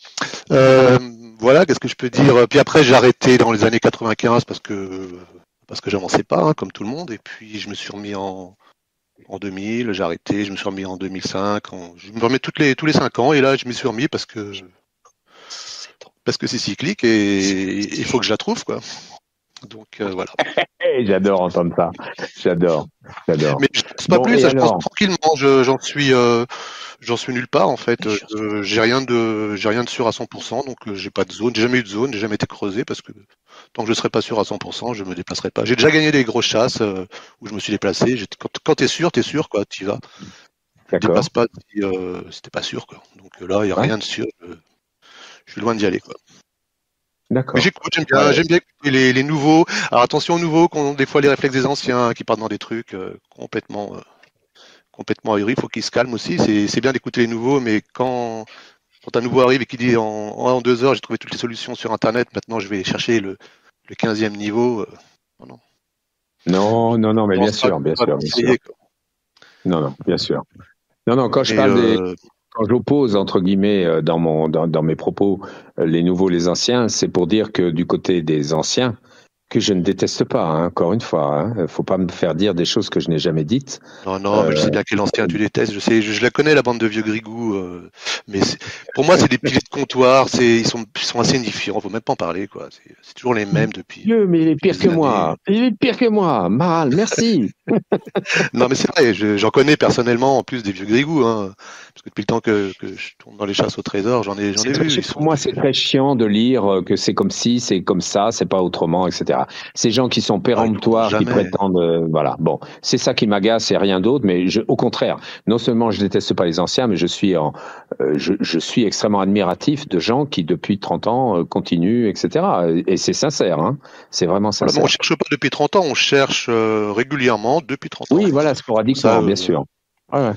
Voilà, qu'est-ce que je peux dire? Puis après, j'ai arrêté dans les années 95 parce que j'avançais pas, hein, comme tout le monde. Et puis, je me suis remis en 2000, j'ai arrêté, je me suis remis en 2005. Je me remets tous les 5 ans. Et là, je m'y suis remis parce que c'est cyclique et il faut que je la trouve, quoi. Donc, voilà. Hey, j'adore entendre ça. J'adore. Mais je pense pas Bon, plus, et ça, je pense alors? tranquillement. J'en suis nulle part en fait. J'ai rien de sûr à 100%, donc j'ai pas de zone, j'ai jamais eu de zone, j'ai jamais été creusé parce que tant que je serai pas sûr à 100%, je me déplacerai pas. J'ai déjà gagné des grosses chasses où je me suis déplacé. Quand t'es sûr quoi, t'y vas. Tu te D'accord. déplaces pas si t'es pas sûr quoi. Donc là, il y a Ouais. rien de sûr. Je suis loin d'y aller quoi. D'accord. Mais j'écoute, Ouais. j'aime bien écouter les nouveaux. Alors attention aux nouveaux qui ont des fois les réflexes des anciens, qui partent dans des trucs complètement ahuri. Il faut qu'ils se calment aussi. C'est bien d'écouter les nouveaux, mais quand un nouveau arrive et qui dit en 2 heures, j'ai trouvé toutes les solutions sur Internet, maintenant je vais chercher le 15e niveau. Non, non. Non, mais Je bien pense pas sûr, qu'on bien va sûr, bien sûr. conseiller, quoi. Non, bien sûr. Non, quand je Mais parle quand j'oppose entre guillemets dans mes propos les nouveaux, les anciens, c'est pour dire que du côté des anciens, que je ne déteste pas, hein, encore une fois, hein, faut pas me faire dire des choses que je n'ai jamais dites. non, mais je sais bien quel ancien tu détestes. Je la connais la bande de vieux grigous, mais pour moi c'est des piliers de comptoir. Ils sont assez indifférents. Faut même pas en parler, quoi. C'est toujours les mêmes depuis. Dieu, mais il est pire des que moi. années. Il est pire que moi. Maral, merci. Non, mais c'est vrai. J'en connais personnellement en plus des vieux grigous, hein, parce que depuis le temps que je tourne dans les chasses au trésor, j'en ai vu. Pour moi, c'est très chiant de lire que c'est comme ci, c'est comme ça, c'est pas autrement, etc. Ces gens qui sont péremptoires, qui jamais. prétendent, voilà. Bon, c'est ça qui m'agace et rien d'autre. Mais au contraire, non seulement je déteste pas les anciens, mais je suis extrêmement admiratif de gens qui depuis 30 ans continuent, etc. Et c'est sincère, hein. C'est vraiment Voilà, sincère. on cherche pas depuis 30 ans, on cherche régulièrement depuis 30 ans. Oui, voilà, sporadiquement, bien sûr. Ouais.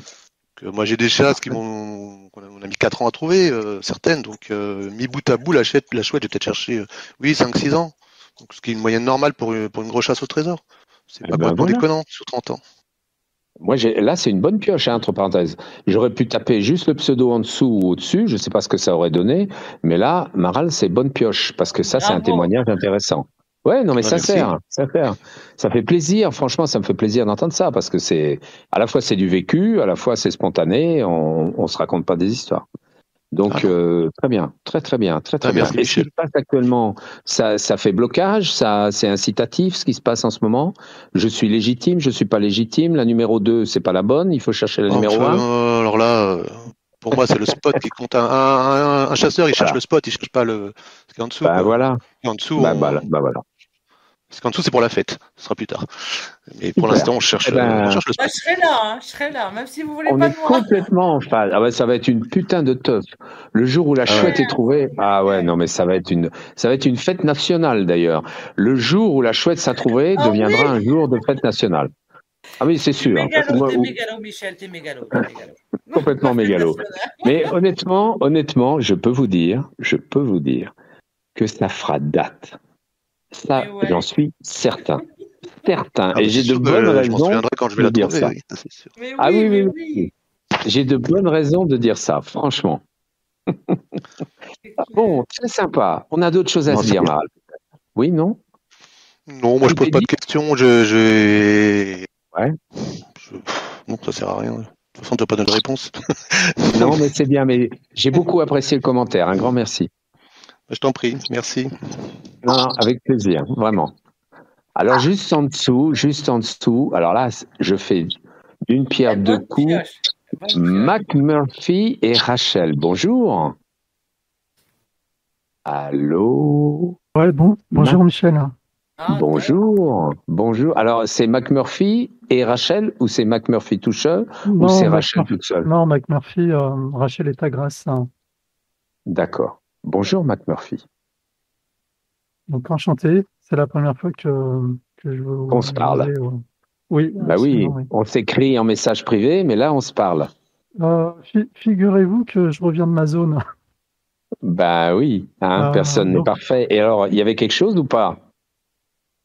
Moi, j'ai des chasses on a mis 4 ans à trouver, certaines. Donc, mis bout à bout, la chouette, j'ai peut-être cherché, 5-6 ans. Donc, ce qui est une moyenne normale pour une grosse chasse au trésor. C'est pas pour déconnant, sur 30 ans. Moi, là, c'est une bonne pioche, hein, entre parenthèses. J'aurais pu taper juste le pseudo en dessous ou au-dessus, je ne sais pas ce que ça aurait donné, mais là, Maral, c'est bonne pioche, parce que ça, c'est un témoignage intéressant. Ouais, non, mais sincère. Ça fait plaisir, franchement, ça me fait plaisir d'entendre ça, parce que à la fois c'est du vécu, à la fois c'est spontané, on se raconte pas des histoires. Donc, très bien, très bien. Merci, et ce qui se passe actuellement, ça fait blocage, c'est incitatif ce qui se passe en ce moment. Je suis légitime, je suis pas légitime. La numéro 2, c'est pas la bonne, il faut chercher la numéro 1. Alors là, pour moi, c'est le spot qui compte. Un chasseur, il cherche le spot, il cherche pas ce qui est en dessous. Voilà. En dessous, voilà. Ce qu'en dessous, c'est pour la fête. Ce sera plus tard. Mais pour l'instant, on cherche le spot. Moi, je serai là, même si vous voulez on pas est de moi. complètement en phase. Ah ouais, ça va être une putain de teuf. Le jour où la chouette est trouvée, non, mais ça va être une fête nationale d'ailleurs. Le jour où la chouette sera trouvée deviendra un jour de fête nationale. Ah oui, c'est sûr. T'es mégalo, Michel, t'es mégalo. Complètement mégalo. Mais honnêtement, je peux vous dire que ça fera date. Ça, j'en suis certain. Et j'ai de bonnes raisons quand je vais de dire ça. Oui. J'ai de bonnes raisons de dire ça, franchement. Bon, très sympa. On a d'autres choses à se dire, Maral. Oui, non? Non, moi je pose pas de questions. Ouais. Non, ça sert à rien. De toute façon, tu n'as pas de réponse. Non, mais c'est bien. Mais j'ai beaucoup apprécié le commentaire. Un grand merci. Je t'en prie, merci. Non, avec plaisir, vraiment. Alors juste en dessous. Alors là, je fais d'une pierre deux coups. McMurphy et Rachel. Bonjour. Allô. Ouais, bonjour Michel. Bonjour. Alors, c'est McMurphy et Rachel ou c'est McMurphy tout seul ou c'est Rachel toute seule? Non, McMurphy, Rachel est à Grasse. D'accord. Bonjour McMurphy. Donc enchanté, c'est la première fois que je vous... On se parle. Oui. Bah oui, on s'écrit en message privé, mais là on se parle. Figurez-vous que je reviens de ma zone. Bah oui, personne n'est parfait. Et alors, il y avait quelque chose ou pas?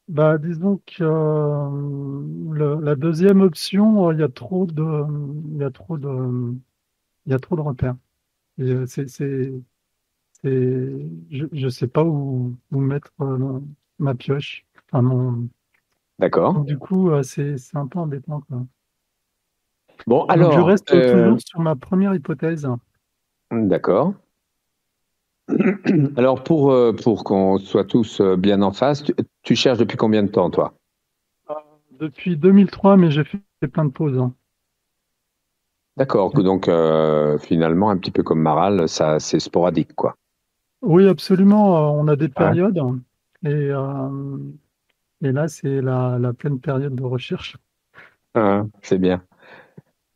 Bah, disons que la deuxième option, il y a trop de repères. Et, je sais pas où mettre ma pioche. D'accord. Donc, du coup, c'est un peu embêtant, quoi. Bon, Donc, alors. je reste toujours sur ma première hypothèse. D'accord. Alors, pour qu'on soit tous bien en face, tu cherches depuis combien de temps, toi? Depuis 2003, mais j'ai fait plein de pauses. D'accord. Donc, finalement, un petit peu comme Maral, ça, c'est sporadique, quoi. Oui, absolument. On a des périodes. Et là, c'est la pleine période de recherche. C'est bien.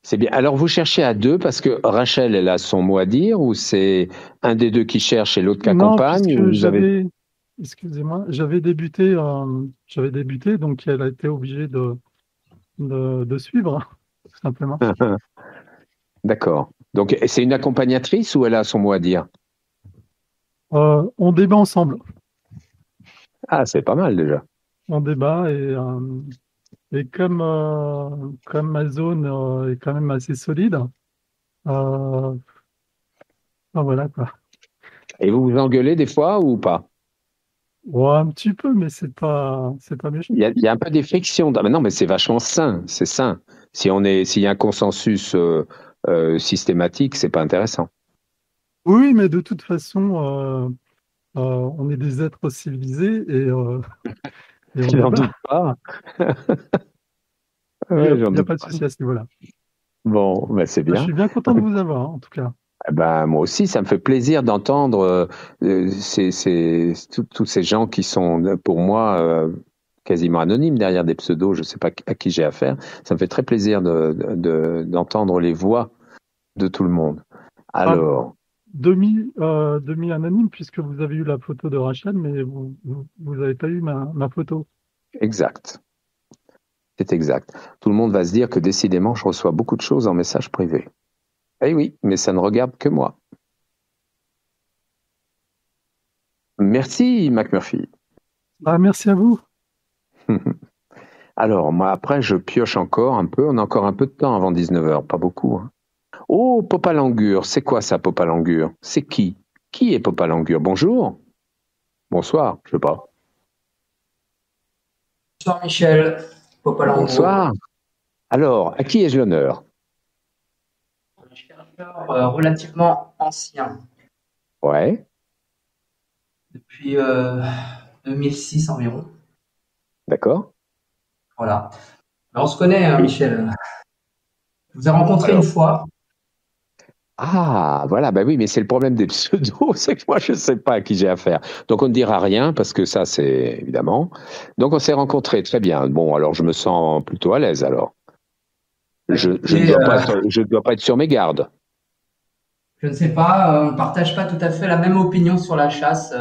C'est bien. Alors, vous cherchez à deux parce que Rachel, elle a son mot à dire ou c'est un des deux qui cherche et l'autre qui accompagne? Non, puisque excusez-moi, j'avais débuté, donc elle a été obligée de suivre, tout simplement. D'accord. Donc, c'est une accompagnatrice ou elle a son mot à dire? On débat ensemble. Ah, c'est pas mal déjà. On débat et comme ma zone est quand même assez solide, voilà quoi. Et vous vous engueulez des fois ou pas? Ouais, un petit peu, mais c'est pas méchant. Il y a un peu des frictions. Mais non, mais c'est vachement sain. C'est sain. S'il y a un consensus systématique, c'est pas intéressant. Oui, mais de toute façon, on est des êtres civilisés et on j'en doute pas. Il n'y a pas de souci à ce niveau-là. Bon, ben c'est bien. Je suis bien content de vous avoir, en tout cas. Ben, moi aussi, ça me fait plaisir d'entendre tous ces gens qui sont, pour moi, quasiment anonymes derrière des pseudos. Je ne sais pas à qui j'ai affaire. Ça me fait très plaisir d'entendre les voix de tout le monde. Alors. Demi-anonyme, puisque vous avez eu la photo de Rachel, mais vous n'avez pas eu ma photo. Exact. C'est exact. Tout le monde va se dire que décidément, je reçois beaucoup de choses en message privé. Eh oui, mais ça ne regarde que moi. Merci, McMurphy. Merci à vous. Alors, moi, après, je pioche encore un peu. On a encore un peu de temps avant 19h, pas beaucoup. Hein. Oh, Popalangure, c'est quoi ça, Popalangure? C'est qui? Qui est Popalangure? Bonjour. Bonsoir, je sais pas. Bonsoir Michel. Popalangure. Bonsoir. Alors, à qui ai-je l'honneur? Un chercheur relativement ancien. Ouais. Depuis 2006 environ. D'accord. Voilà. Alors, on se connaît, hein, Michel. Je vous ai rencontré une fois. Ah, voilà, bah oui, mais c'est le problème des pseudos, c'est que moi, je ne sais pas à qui j'ai affaire. Donc, on ne dira rien, parce que ça, c'est évidemment. Donc, on s'est rencontrés, très bien. Bon, alors, je me sens plutôt à l'aise, alors. Je ne dois pas être sur mes gardes. Je ne sais pas, on ne partage pas tout à fait la même opinion sur la chasse,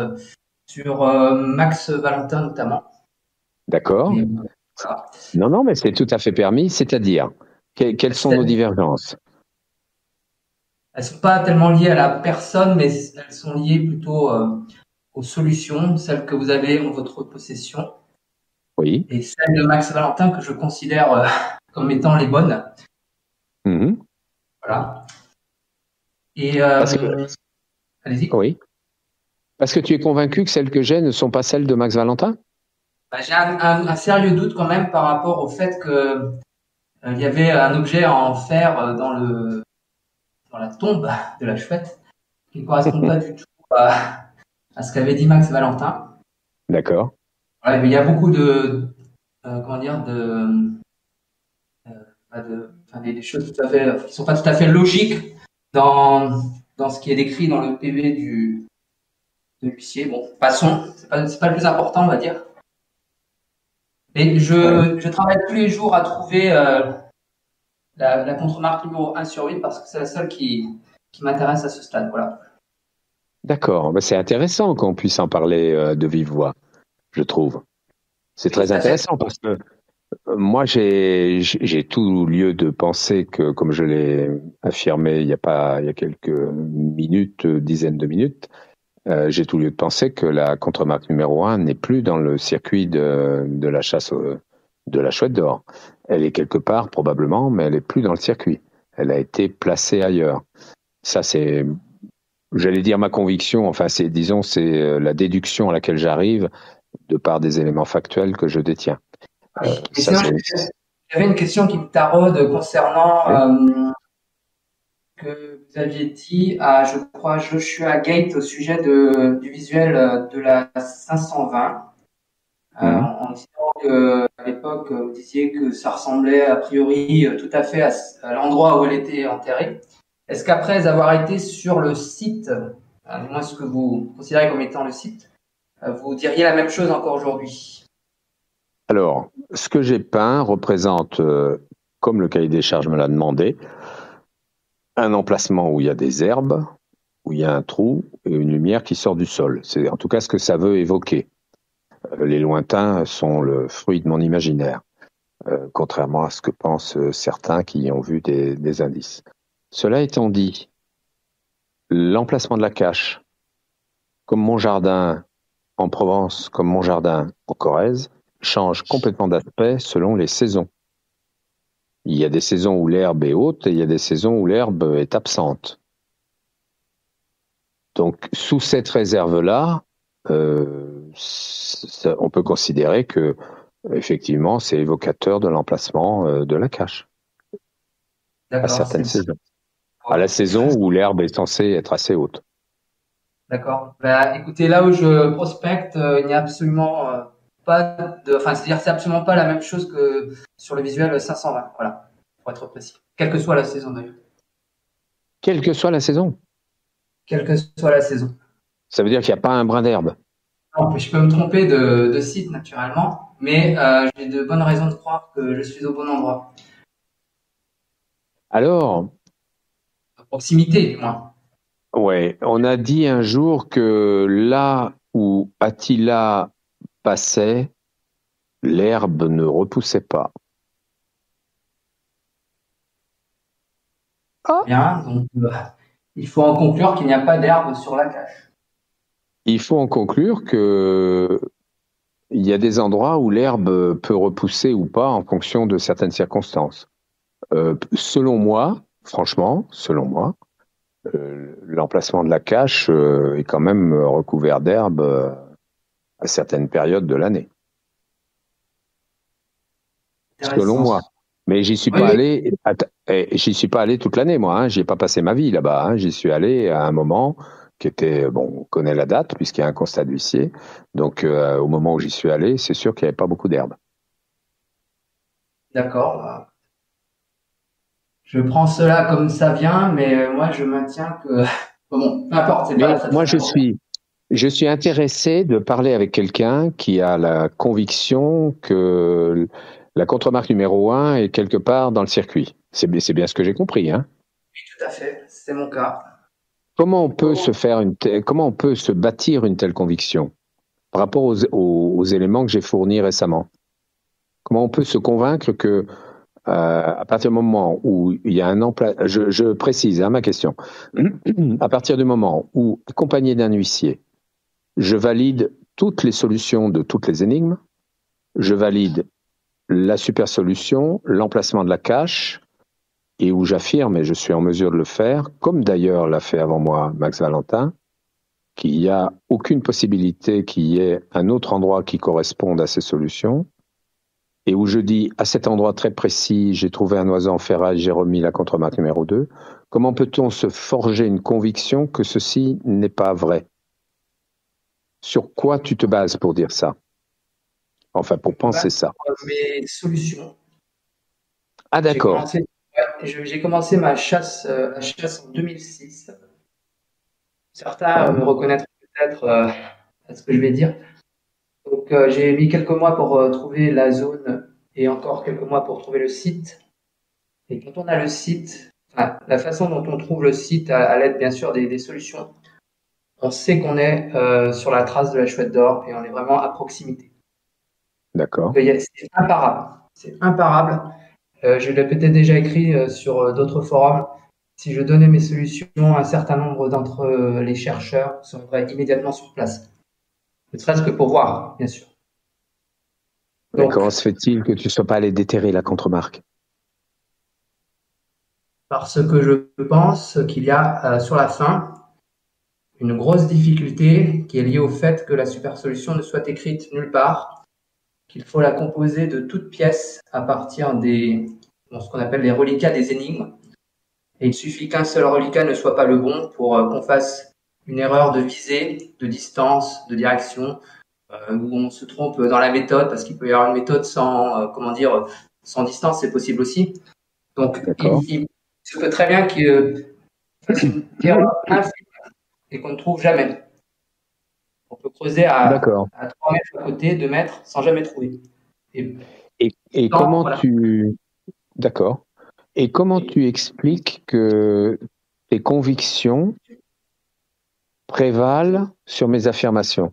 sur Max Valentin notamment. D'accord. Voilà. Non, mais c'est tout à fait permis, c'est-à-dire, quelles sont nos divergences? Elles ne sont pas tellement liées à la personne, mais elles sont liées plutôt aux solutions, celles que vous avez en votre possession. Oui. Et celles de Max Valentin que je considère comme étant les bonnes. Mmh. Voilà. Et allez-y. Oui. Parce que tu es convaincu que celles que j'ai ne sont pas celles de Max Valentin? J'ai un sérieux doute quand même par rapport au fait que il y avait un objet en fer dans la tombe de la chouette qui ne correspond pas du tout à ce qu'avait dit Max Valentin. D'accord. Ouais, mais il y a beaucoup de des choses tout à fait, qui sont pas tout à fait logiques dans ce qui est décrit dans le PV de l'huissier. Bon, passons, c'est pas le plus important, on va dire. Et je travaille tous les jours à trouver la contre-marque numéro 1 sur 8 parce que c'est la seule qui m'intéresse à ce stade. Voilà. D'accord. Ben, c'est intéressant qu'on puisse en parler de vive voix, je trouve. C'est très intéressant parce que moi, j'ai tout lieu de penser que, comme je l'ai affirmé il y a quelques minutes, dizaines de minutes, j'ai tout lieu de penser que la contre-marque numéro 1 n'est plus dans le circuit de la chasse de la chouette d'or. Elle est quelque part probablement, mais elle est plus dans le circuit. Elle a été placée ailleurs. Ça, c'est, j'allais dire ma conviction. Enfin, c'est la déduction à laquelle j'arrive de par des éléments factuels que je détiens. J'avais une question qui me taraude concernant que vous aviez dit à, je crois, Joshua Gate au sujet du visuel de la 520. En disant qu'à l'époque, vous disiez que ça ressemblait a priori tout à fait à l'endroit où elle était enterrée. Est-ce qu'après avoir été sur le site, du moins ce que vous considérez comme étant le site, vous diriez la même chose encore aujourd'hui? Alors, ce que j'ai peint représente, comme le cahier des charges me l'a demandé, un emplacement où il y a des herbes, où il y a un trou et une lumière qui sort du sol. C'est en tout cas ce que ça veut évoquer. Les lointains sont le fruit de mon imaginaire, contrairement à ce que pensent certains qui ont vu des indices. Cela étant dit, l'emplacement de la cache, comme mon jardin en Provence, comme mon jardin en Corrèze, change complètement d'aspect selon les saisons. Il y a des saisons où l'herbe est haute et il y a des saisons où l'herbe est absente. Donc, sous cette réserve-là, on peut considérer que, effectivement, c'est évocateur de l'emplacement de la cache. À certaines saisons. À la saison où l'herbe est censée être assez haute. D'accord. Bah, écoutez, là où je prospecte, il n'y a absolument pas c'est-à-dire c'est absolument pas la même chose que sur le visuel 520. Voilà, pour être précis. Quelle que soit la saison d'ailleurs. Quelle que soit la saison. Quelle que soit la saison. Ça veut dire qu'il n'y a pas un brin d'herbe. Non, je peux me tromper de site naturellement, mais j'ai de bonnes raisons de croire que je suis au bon endroit. Alors. À proximité, du moins. Ouais, on a dit un jour que là où Attila passait, l'herbe ne repoussait pas. Bien, donc il faut en conclure qu'il n'y a pas d'herbe sur la cache. Il faut en conclure que il y a des endroits où l'herbe peut repousser ou pas en fonction de certaines circonstances. Selon moi, franchement, l'emplacement de la cache est quand même recouvert d'herbe à certaines périodes de l'année. Selon moi. Mais j'y suis pas allé. J'y suis pas allé toute l'année, moi. J'y ai pas passé ma vie là-bas. J'y suis allé à un moment qui était on connaît la date puisqu'il y a un constat d'huissier. Donc au moment où j'y suis allé, c'est sûr qu'il n'y avait pas beaucoup d'herbe. D'accord. Je prends cela comme ça vient, mais moi je maintiens que bon, peu importe. C'est pas moi je suis intéressé de parler avec quelqu'un qui a la conviction que la contre-marque numéro 1 est quelque part dans le circuit. C'est bien ce que j'ai compris, hein? Oui, tout à fait. C'est mon cas. Comment on peut comment on peut se bâtir une telle conviction par rapport aux éléments que j'ai fournis récemment? Comment on peut se convaincre que à partir du moment où il y a un emplacement, je précise ma question, à partir du moment où, accompagné d'un huissier, je valide toutes les solutions de toutes les énigmes, je valide la super solution, l'emplacement de la cache, et où j'affirme, et je suis en mesure de le faire, comme d'ailleurs l'a fait avant moi Max Valentin, qu'il n'y a aucune possibilité qu'il y ait un autre endroit qui corresponde à ces solutions, et où je dis à cet endroit très précis, j'ai trouvé un oiseau en ferraille, j'ai remis la contremarque numéro 2, comment peut-on se forger une conviction que ceci n'est pas vrai? Sur quoi tu te bases pour dire ça? Enfin, pour penser ça. Mes solutions. Ah, d'accord. J'ai commencé la chasse en 2006. Certains me reconnaîtront peut-être à ce que je vais dire. Donc, j'ai mis quelques mois pour trouver la zone et encore quelques mois pour trouver le site. Et quand on a le site, la façon dont on trouve le site à l'aide bien sûr des solutions, on sait qu'on est sur la trace de la chouette d'or et on est vraiment à proximité. D'accord. C'est imparable. C'est imparable. Je l'ai peut-être déjà écrit sur d'autres forums. Si je donnais mes solutions, un certain nombre d'entre les chercheurs seraient immédiatement sur place. Ne serait-ce que pour voir, bien sûr. Mais comment se fait-il que tu ne sois pas allé déterrer la contremarque? Parce que je pense qu'il y a sur la fin une grosse difficulté qui est liée au fait que la super solution ne soit écrite nulle part, qu'il faut la composer de toutes pièces à partir ce qu'on appelle les reliquats des énigmes. Et il suffit qu'un seul reliquat ne soit pas le bon pour qu'on fasse une erreur de visée, de distance, de direction, où on se trompe dans la méthode, parce qu'il peut y avoir une méthode sans distance, c'est possible aussi. Donc, il se peut très bien qu'il y ait une erreur infime et qu'on ne trouve jamais. On peut creuser à 3 mètres à côté, 2 mètres, sans jamais trouver. Et comment tu... D'accord. Et comment tu expliques que tes convictions prévalent sur mes affirmations?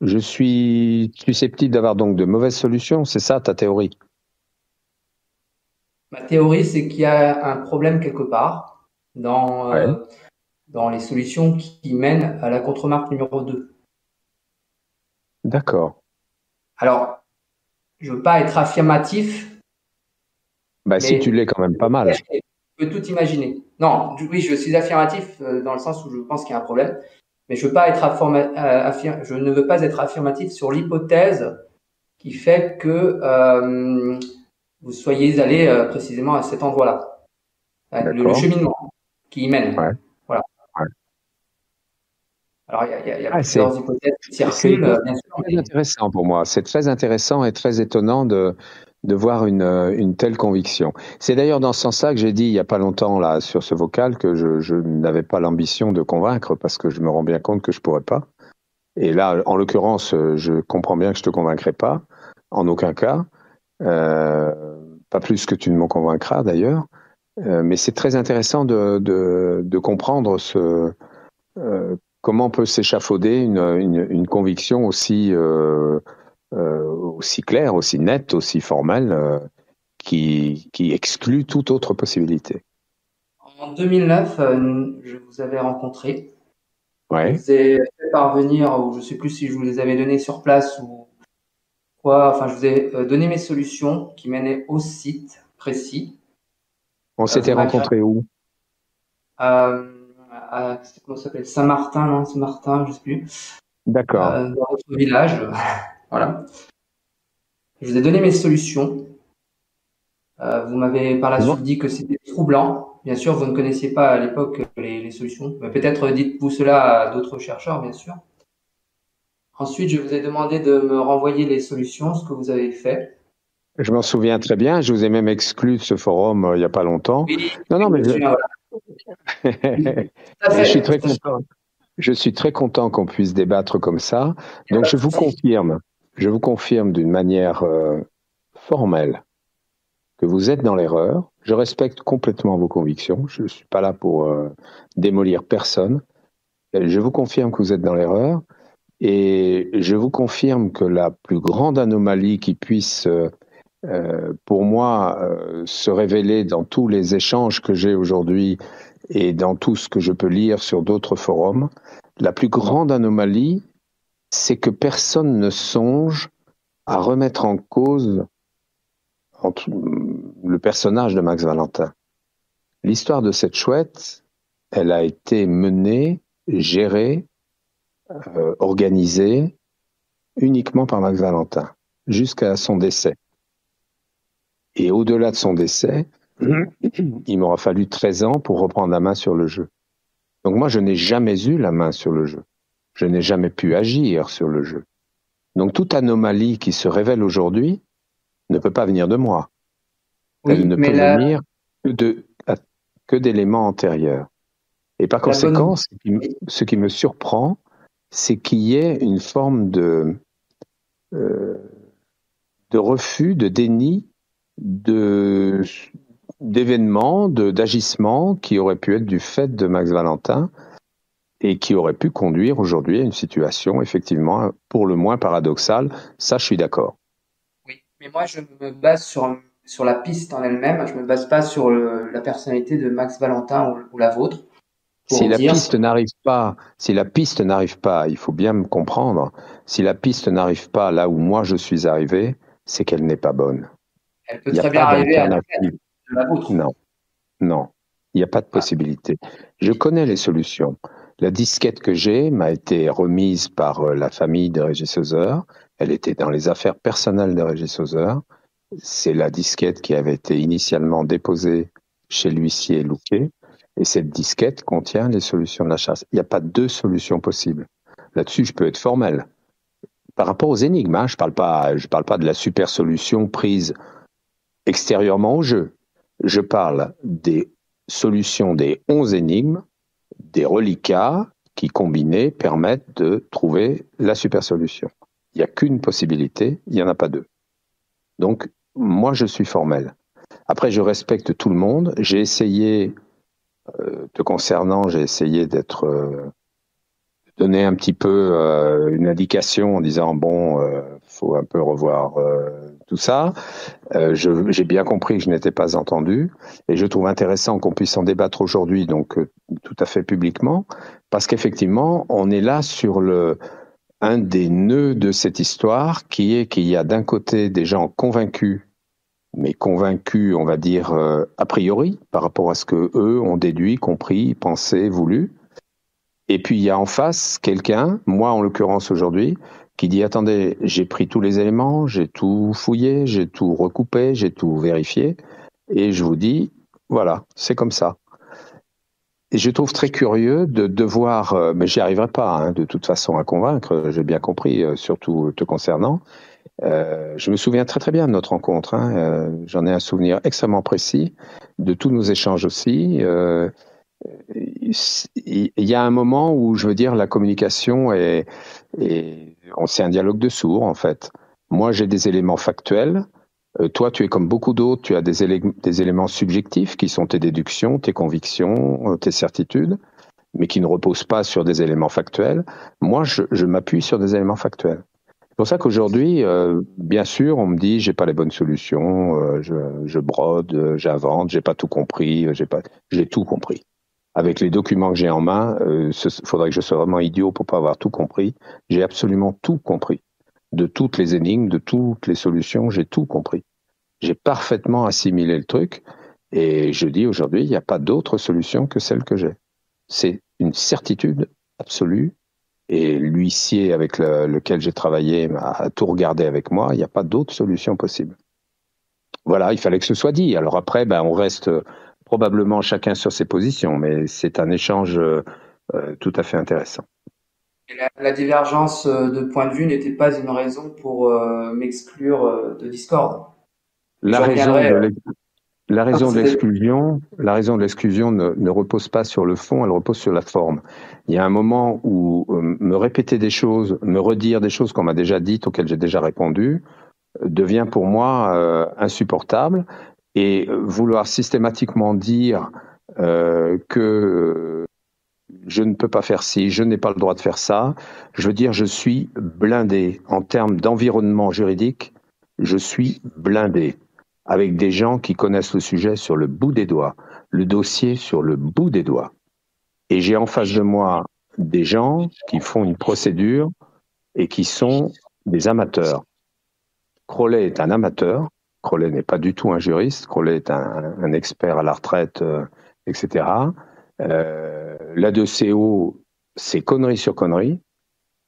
Je suis susceptible d'avoir donc de mauvaises solutions, c'est ça ta théorie? Ma théorie, c'est qu'il y a un problème quelque part dans les solutions qui mènent à la contremarque numéro 2. D'accord. Alors, je ne veux pas être affirmatif. Si tu l'es quand même pas mal. Je peux tout imaginer. Non, oui, je suis affirmatif dans le sens où je pense qu'il y a un problème, mais je ne veux pas être affirmatif sur l'hypothèse qui fait que vous soyez allé précisément à cet endroit-là. Le cheminement qui y mène. Ouais. Voilà. Ouais. Alors, il y a plusieurs hypothèses qui circulent. C'est très intéressant pour moi. C'est très intéressant et très étonnant de voir une telle conviction. C'est d'ailleurs dans ce sens-là que j'ai dit il n'y a pas longtemps là sur ce vocal que je n'avais pas l'ambition de convaincre parce que je me rends bien compte que je pourrais pas. Et là, en l'occurrence, je comprends bien que je te convaincrai pas, en aucun cas, pas plus que tu ne m'en convaincras d'ailleurs. Mais c'est très intéressant de comprendre comment peut s'échafauder une conviction aussi claire, aussi nette, aussi formelle, qui exclut toute autre possibilité. En 2009, je vous avais rencontré. Ouais. Je vous ai fait parvenir, ou je ne sais plus si je vous les avais données sur place ou quoi. Enfin, je vous ai donné mes solutions qui menaient au site précis. On s'était rencontrés où? Comment ça s'appelle? Saint-Martin, non? Saint-Martin, je ne sais plus. D'accord. Dans votre village. Voilà. Je vous ai donné mes solutions. Vous m'avez par la suite dit que c'était troublant. Bien sûr, vous ne connaissiez pas à l'époque les solutions. Peut-être dites-vous cela à d'autres chercheurs, bien sûr. Ensuite, je vous ai demandé de me renvoyer les solutions, ce que vous avez fait. Je m'en souviens très bien. Je vous ai même exclu de ce forum il n'y a pas longtemps. Oui, non, mais je suis très content. Je suis très content qu'on puisse débattre comme ça. Donc, je vous confirme d'une manière formelle que vous êtes dans l'erreur. Je respecte complètement vos convictions. Je ne suis pas là pour démolir personne. Je vous confirme que vous êtes dans l'erreur. Et je vous confirme que la plus grande anomalie qui puisse, pour moi, se révéler dans tous les échanges que j'ai aujourd'hui et dans tout ce que je peux lire sur d'autres forums, la plus grande anomalie, c'est que personne ne songe à remettre en cause le personnage de Max Valentin. L'histoire de cette chouette, elle a été menée, gérée organisé uniquement par Max Valentin, jusqu'à son décès. Et au-delà de son décès, il m'aura fallu 13 ans pour reprendre la main sur le jeu. Donc moi, je n'ai jamais eu la main sur le jeu. Je n'ai jamais pu agir sur le jeu. Donc toute anomalie qui se révèle aujourd'hui ne peut pas venir de moi. Oui, Elle ne mais peut venir que d'éléments antérieurs. Et par conséquent, ce qui me surprend, c'est qu'il y ait une forme de refus, de déni d'événements, d'agissements qui auraient pu être du fait de Max Valentin et qui auraient pu conduire aujourd'hui à une situation effectivement pour le moins paradoxale. Ça, je suis d'accord. Oui, mais moi je me base sur la piste en elle-même, je me base pas sur la personnalité de Max Valentin ou la vôtre. Si la piste n'arrive pas, il faut bien me comprendre, si la piste n'arrive pas là où moi je suis arrivé, c'est qu'elle n'est pas bonne. Elle peut très bien arriver à la vôtre. Non, il n'y a pas de possibilité. Je connais les solutions. La disquette que j'ai m'a été remise par la famille de Régis Hauser. Elle était dans les affaires personnelles de Régis Hauser. C'est la disquette qui avait été initialement déposée chez l'huissier Louquet. Et cette disquette contient les solutions de la chasse. Il n'y a pas deux solutions possibles. Là-dessus, je peux être formel. Par rapport aux énigmes, je parle pas de la super solution prise extérieurement au jeu. Je parle des solutions des 11 énigmes, des reliquats qui, combinés, permettent de trouver la super solution. Il n'y a qu'une possibilité, il n'y en a pas deux. Donc, moi, je suis formel. Après, je respecte tout le monde. J'ai essayé, te concernant, j'ai essayé donner un petit peu une indication en disant, faut un peu revoir tout ça. J'ai bien compris que je n'étais pas entendu et je trouve intéressant qu'on puisse en débattre aujourd'hui, donc tout à fait publiquement, parce qu'effectivement, on est là sur un des nœuds de cette histoire qui est qu'il y a d'un côté des gens convaincus, mais convaincus, on va dire, a priori, par rapport à ce que eux ont déduit, compris, pensé, voulu. Et puis il y a en face quelqu'un, moi en l'occurrence aujourd'hui, qui dit attendez, j'ai pris tous les éléments, j'ai tout fouillé, j'ai tout recoupé, j'ai tout vérifié, et je vous dis voilà, c'est comme ça. Et je trouve très curieux de devoir, mais j'y arriverai pas de toute façon à convaincre, j'ai bien compris, surtout te concernant. Je me souviens très très bien de notre rencontre, j'en ai un souvenir extrêmement précis, de tous nos échanges aussi. Il y a un moment où, je veux dire, la communication c'est un dialogue de sourds, en fait. Moi, j'ai des éléments factuels. Toi, tu es comme beaucoup d'autres, tu as des éléments subjectifs qui sont tes déductions, tes convictions, tes certitudes, mais qui ne reposent pas sur des éléments factuels. Moi, je m'appuie sur des éléments factuels. C'est pour ça qu'aujourd'hui, bien sûr, on me dit j'ai pas les bonnes solutions, je brode, j'invente, j'ai pas tout compris, j'ai tout compris. Avec les documents que j'ai en main, il faudrait que je sois vraiment idiot pour pas avoir tout compris. J'ai absolument tout compris. De toutes les énigmes, de toutes les solutions, j'ai tout compris. J'ai parfaitement assimilé le truc et je dis aujourd'hui, il n'y a pas d'autre solution que celle que j'ai. C'est une certitude absolue et l'huissier avec lequel j'ai travaillé a tout regardé avec moi, il n'y a pas d'autre solution possible. Voilà, il fallait que ce soit dit. Alors après, on reste probablement chacun sur ses positions, mais c'est un échange tout à fait intéressant. Et la divergence de point de vue n'était pas une raison pour m'exclure de Discord. La raison de l'exclusion ne repose pas sur le fond, elle repose sur la forme. Il y a un moment où me répéter des choses, me redire des choses qu'on m'a déjà dites, auxquelles j'ai déjà répondu, devient pour moi insupportable. Et vouloir systématiquement dire que je ne peux pas faire ci, je n'ai pas le droit de faire ça, je veux dire, je suis blindé. En termes d'environnement juridique, je suis blindé. Avec des gens qui connaissent le sujet sur le bout des doigts, le dossier sur le bout des doigts. Et j'ai en face de moi des gens qui font une procédure et qui sont des amateurs. Crowley est un amateur. Crowley n'est pas du tout un juriste. Crowley est un expert à la retraite, etc. La 2CO, c'est connerie sur connerie.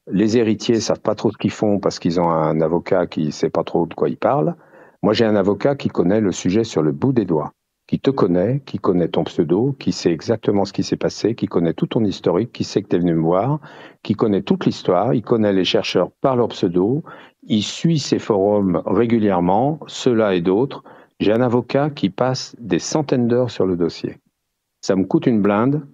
Les héritiers savent pas trop ce qu'ils font parce qu'ils ont un avocat qui sait pas trop de quoi il parle. Moi, j'ai un avocat qui connaît le sujet sur le bout des doigts, qui te connaît, qui connaît ton pseudo, qui sait exactement ce qui s'est passé, qui connaît tout ton historique, qui sait que tu es venu me voir, qui connaît toute l'histoire, il connaît les chercheurs par leur pseudo, il suit ces forums régulièrement, ceux-là et d'autres. J'ai un avocat qui passe des centaines d'heures sur le dossier. Ça me coûte une blinde,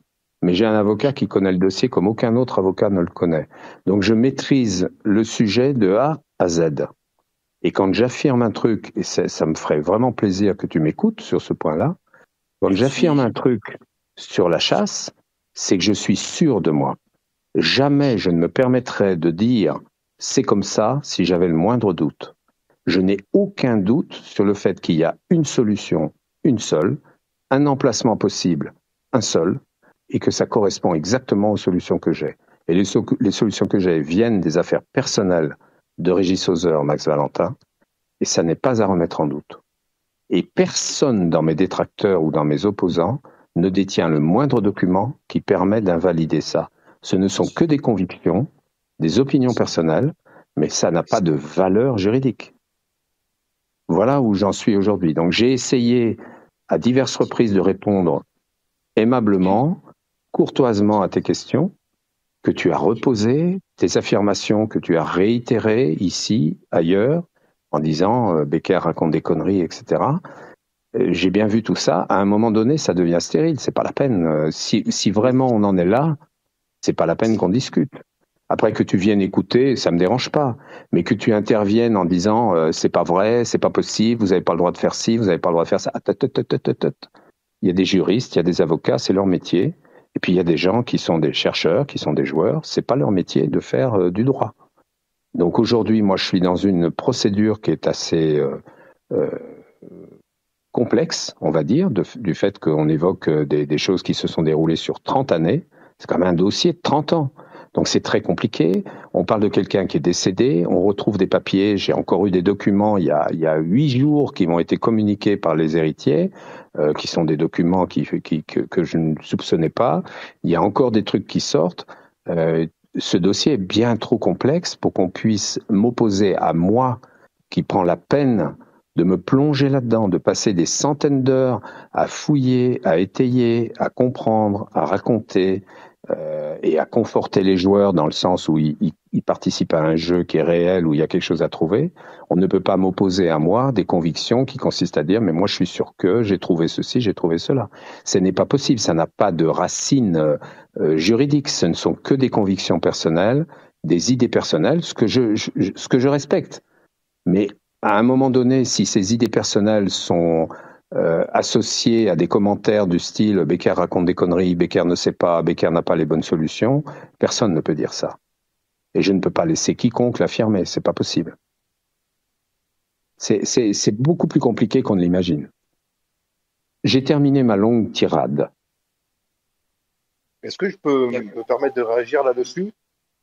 mais j'ai un avocat qui connaît le dossier comme aucun autre avocat ne le connaît. Donc je maîtrise le sujet de A à Z. Et quand j'affirme un truc, et ça me ferait vraiment plaisir que tu m'écoutes sur ce point-là, quand j'affirme un truc sur la chasse, c'est que je suis sûr de moi. Jamais je ne me permettrais de dire « c'est comme ça » si j'avais le moindre doute. Je n'ai aucun doute sur le fait qu'il y a une solution, une seule, un emplacement possible, un seul, et que ça correspond exactement aux solutions que j'ai. Et les solutions que j'ai viennent des affaires personnelles de Régis Hauser, Max Valentin, et ça n'est pas à remettre en doute. Et personne dans mes détracteurs ou dans mes opposants ne détient le moindre document qui permet d'invalider ça. Ce ne sont que des convictions, des opinions personnelles, mais ça n'a pas de valeur juridique. Voilà où j'en suis aujourd'hui. Donc j'ai essayé à diverses reprises de répondre aimablement, courtoisement à tes questions, que tu as reposées, tes affirmations que tu as réitérées ici, ailleurs, en disant Becker raconte des conneries, etc. J'ai bien vu tout ça. À un moment donné, ça devient stérile. C'est pas la peine. Si vraiment on en est là, c'est pas la peine qu'on discute. Après que tu viennes écouter, ça me dérange pas. Mais que tu interviennes en disant c'est pas vrai, c'est pas possible, vous avez pas le droit de faire ci, vous avez pas le droit de faire ça. Il y a des juristes, il y a des avocats, c'est leur métier. Et puis il y a des gens qui sont des chercheurs, qui sont des joueurs. C'est pas leur métier de faire du droit. Donc aujourd'hui, moi, je suis dans une procédure qui est assez complexe, on va dire, du fait qu'on évoque des choses qui se sont déroulées sur 30 années. C'est quand même un dossier de 30 ans. Donc c'est très compliqué. On parle de quelqu'un qui est décédé. On retrouve des papiers. J'ai encore eu des documents il y a 8 jours qui m'ont été communiqués par les héritiers, qui sont des documents que je ne soupçonnais pas. Il y a encore des trucs qui sortent. Ce dossier est bien trop complexe pour qu'on puisse m'opposer à moi qui prends la peine de me plonger là-dedans, de passer des centaines d'heures à fouiller, à étayer, à comprendre, à raconter et à conforter les joueurs dans le sens où ils participent à un jeu qui est réel, où il y a quelque chose à trouver. On ne peut pas m'opposer à moi des convictions qui consistent à dire « mais moi je suis sûr que j'ai trouvé ceci, j'ai trouvé cela ». Ce n'est pas possible, ça n'a pas de racines juridiques, ce ne sont que des convictions personnelles, des idées personnelles, ce que je respecte. Mais à un moment donné, si ces idées personnelles sont associées à des commentaires du style « Becker raconte des conneries, Becker ne sait pas, Becker n'a pas les bonnes solutions », personne ne peut dire ça. Et je ne peux pas laisser quiconque l'affirmer, c'est pas possible. C'est beaucoup plus compliqué qu'on ne l'imagine. J'ai terminé ma longue tirade. Est-ce que je peux me permettre de réagir là-dessus?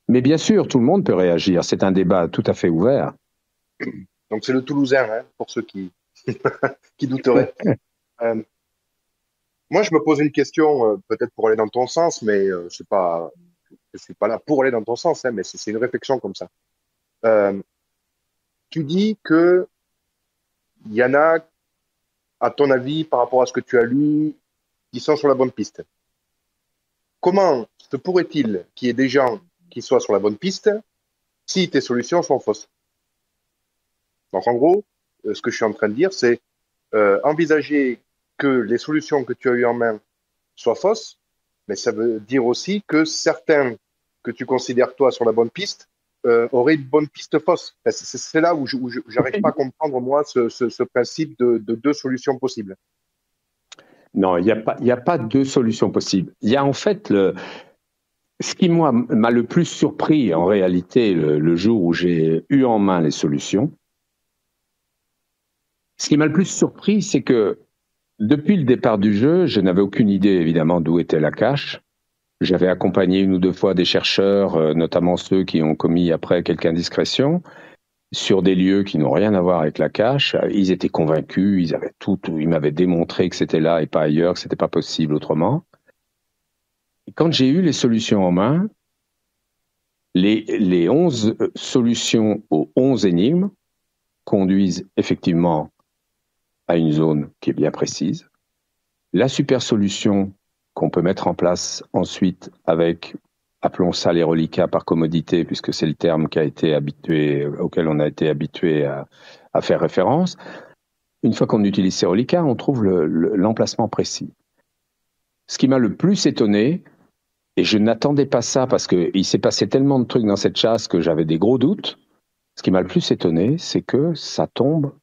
Mais bien sûr, tout le monde peut réagir, c'est un débat tout à fait ouvert. Donc c'est le Toulousain, hein, pour ceux qui douteraient. Moi, je me pose une question, peut-être pour aller dans ton sens, mais je suis pas là pour aller dans ton sens, hein, mais c'est une réflexion comme ça. Tu dis que il y en a, à ton avis, par rapport à ce que tu as lu, qui sont sur la bonne piste. Comment se pourrait-il qu'il y ait des gens qui soient sur la bonne piste si tes solutions sont fausses? Donc en gros, ce que je suis en train de dire, c'est envisager que les solutions que tu as eues en main soient fausses, mais ça veut dire aussi que certains que tu considères toi sur la bonne piste auraient une bonne piste fausse. Enfin, c'est là où j'arrive pas à comprendre moi ce principe de deux solutions possibles. Non, il n'y a pas deux solutions possibles. Il y a en fait ce qui moi m'a le plus surpris en réalité le jour où j'ai eu en main les solutions. Ce qui m'a le plus surpris, c'est que depuis le départ du jeu, je n'avais aucune idée évidemment d'où était la cache. J'avais accompagné une ou deux fois des chercheurs, notamment ceux qui ont commis après quelque indiscrétion, sur des lieux qui n'ont rien à voir avec la cache. Ils étaient convaincus, ils m'avaient démontré que c'était là et pas ailleurs, que c'était pas possible autrement. Et quand j'ai eu les solutions en main, Les 11 solutions aux 11 énigmes conduisent effectivement à une zone qui est bien précise. La super solution qu'on peut mettre en place ensuite avec, appelons ça les reliquats par commodité, puisque c'est le terme auquel on a été habitué à faire référence. Une fois qu'on utilise ces reliquats, on trouve l'emplacement précis. Ce qui m'a le plus étonné, et je n'attendais pas ça parce qu'il s'est passé tellement de trucs dans cette chasse que j'avais des gros doutes, ce qui m'a le plus étonné, c'est que ça tombe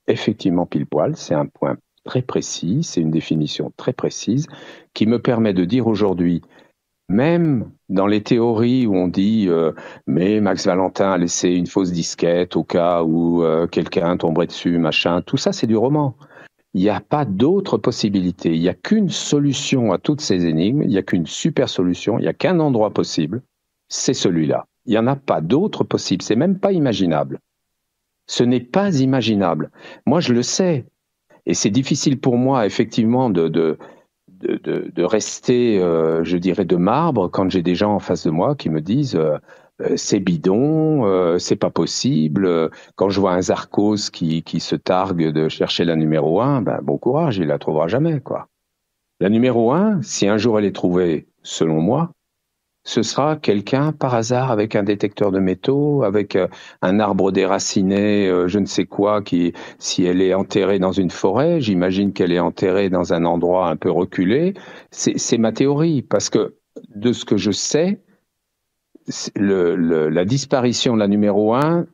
effectivement pile poil, c'est un point très précis, c'est une définition très précise qui me permet de dire aujourd'hui, même dans les théories où on dit mais Max Valentin a laissé une fausse disquette au cas où quelqu'un tomberait dessus, machin, tout ça c'est du roman. Il n'y a pas d'autre possibilité, il n'y a qu'une solution à toutes ces énigmes, il n'y a qu'une super solution, il n'y a qu'un endroit possible, c'est celui-là. Il n'y en a pas d'autre possible, c'est même pas imaginable. Ce n'est pas imaginable. Moi, je le sais. Et c'est difficile pour moi, effectivement, de rester, je dirais, de marbre quand j'ai des gens en face de moi qui me disent c'est bidon, c'est pas possible. Quand je vois un Zarkos qui se targue de chercher la numéro 1, ben, bon courage, il la trouvera jamais, quoi. La numéro 1, si un jour elle est trouvée, selon moi, ce sera quelqu'un par hasard avec un détecteur de métaux, avec un arbre déraciné, je ne sais quoi, qui, si elle est enterrée dans une forêt, j'imagine qu'elle est enterrée dans un endroit un peu reculé. C'est ma théorie, parce que de ce que je sais, la disparition de la numéro 1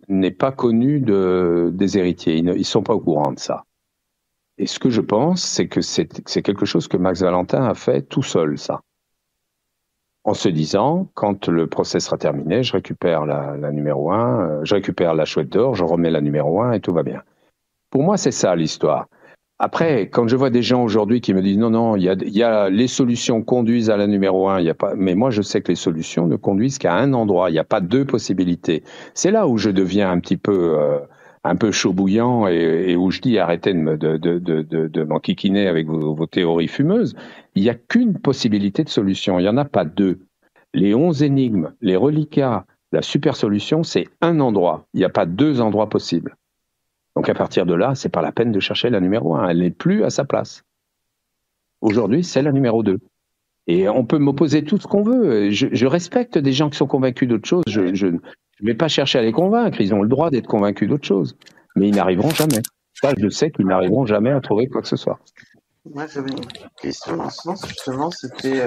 n'est pas connue des héritiers. Ils ne sont pas au courant de ça. Et ce que je pense, c'est que c'est quelque chose que Max Valentin a fait tout seul, ça. En se disant, quand le procès sera terminé, je récupère la numéro 1, je récupère la chouette d'or, je remets la numéro 1 et tout va bien. Pour moi, c'est ça l'histoire. Après, quand je vois des gens aujourd'hui qui me disent non, il y a les solutions conduisent à la numéro 1, il y a pas, mais moi je sais que les solutions ne conduisent qu'à un endroit, il n'y a pas deux possibilités. C'est là où je deviens un peu chaud bouillant et où je dis arrêtez de m'enquiquiner avec vos théories fumeuses. Il n'y a qu'une possibilité de solution, il n'y en a pas deux. Les 11 énigmes, les reliquats, la super solution, c'est un endroit. Il n'y a pas deux endroits possibles. Donc à partir de là, c'est pas la peine de chercher la numéro 1, elle n'est plus à sa place. Aujourd'hui, c'est la numéro 2. Et on peut m'opposer tout ce qu'on veut. Je respecte des gens qui sont convaincus d'autre chose. Je ne vais pas chercher à les convaincre. Ils ont le droit d'être convaincus d'autre chose. Mais ils n'arriveront jamais. Ça, je sais qu'ils n'arriveront jamais à trouver quoi que ce soit. Moi, j'avais une question dans ce sens, justement, c'était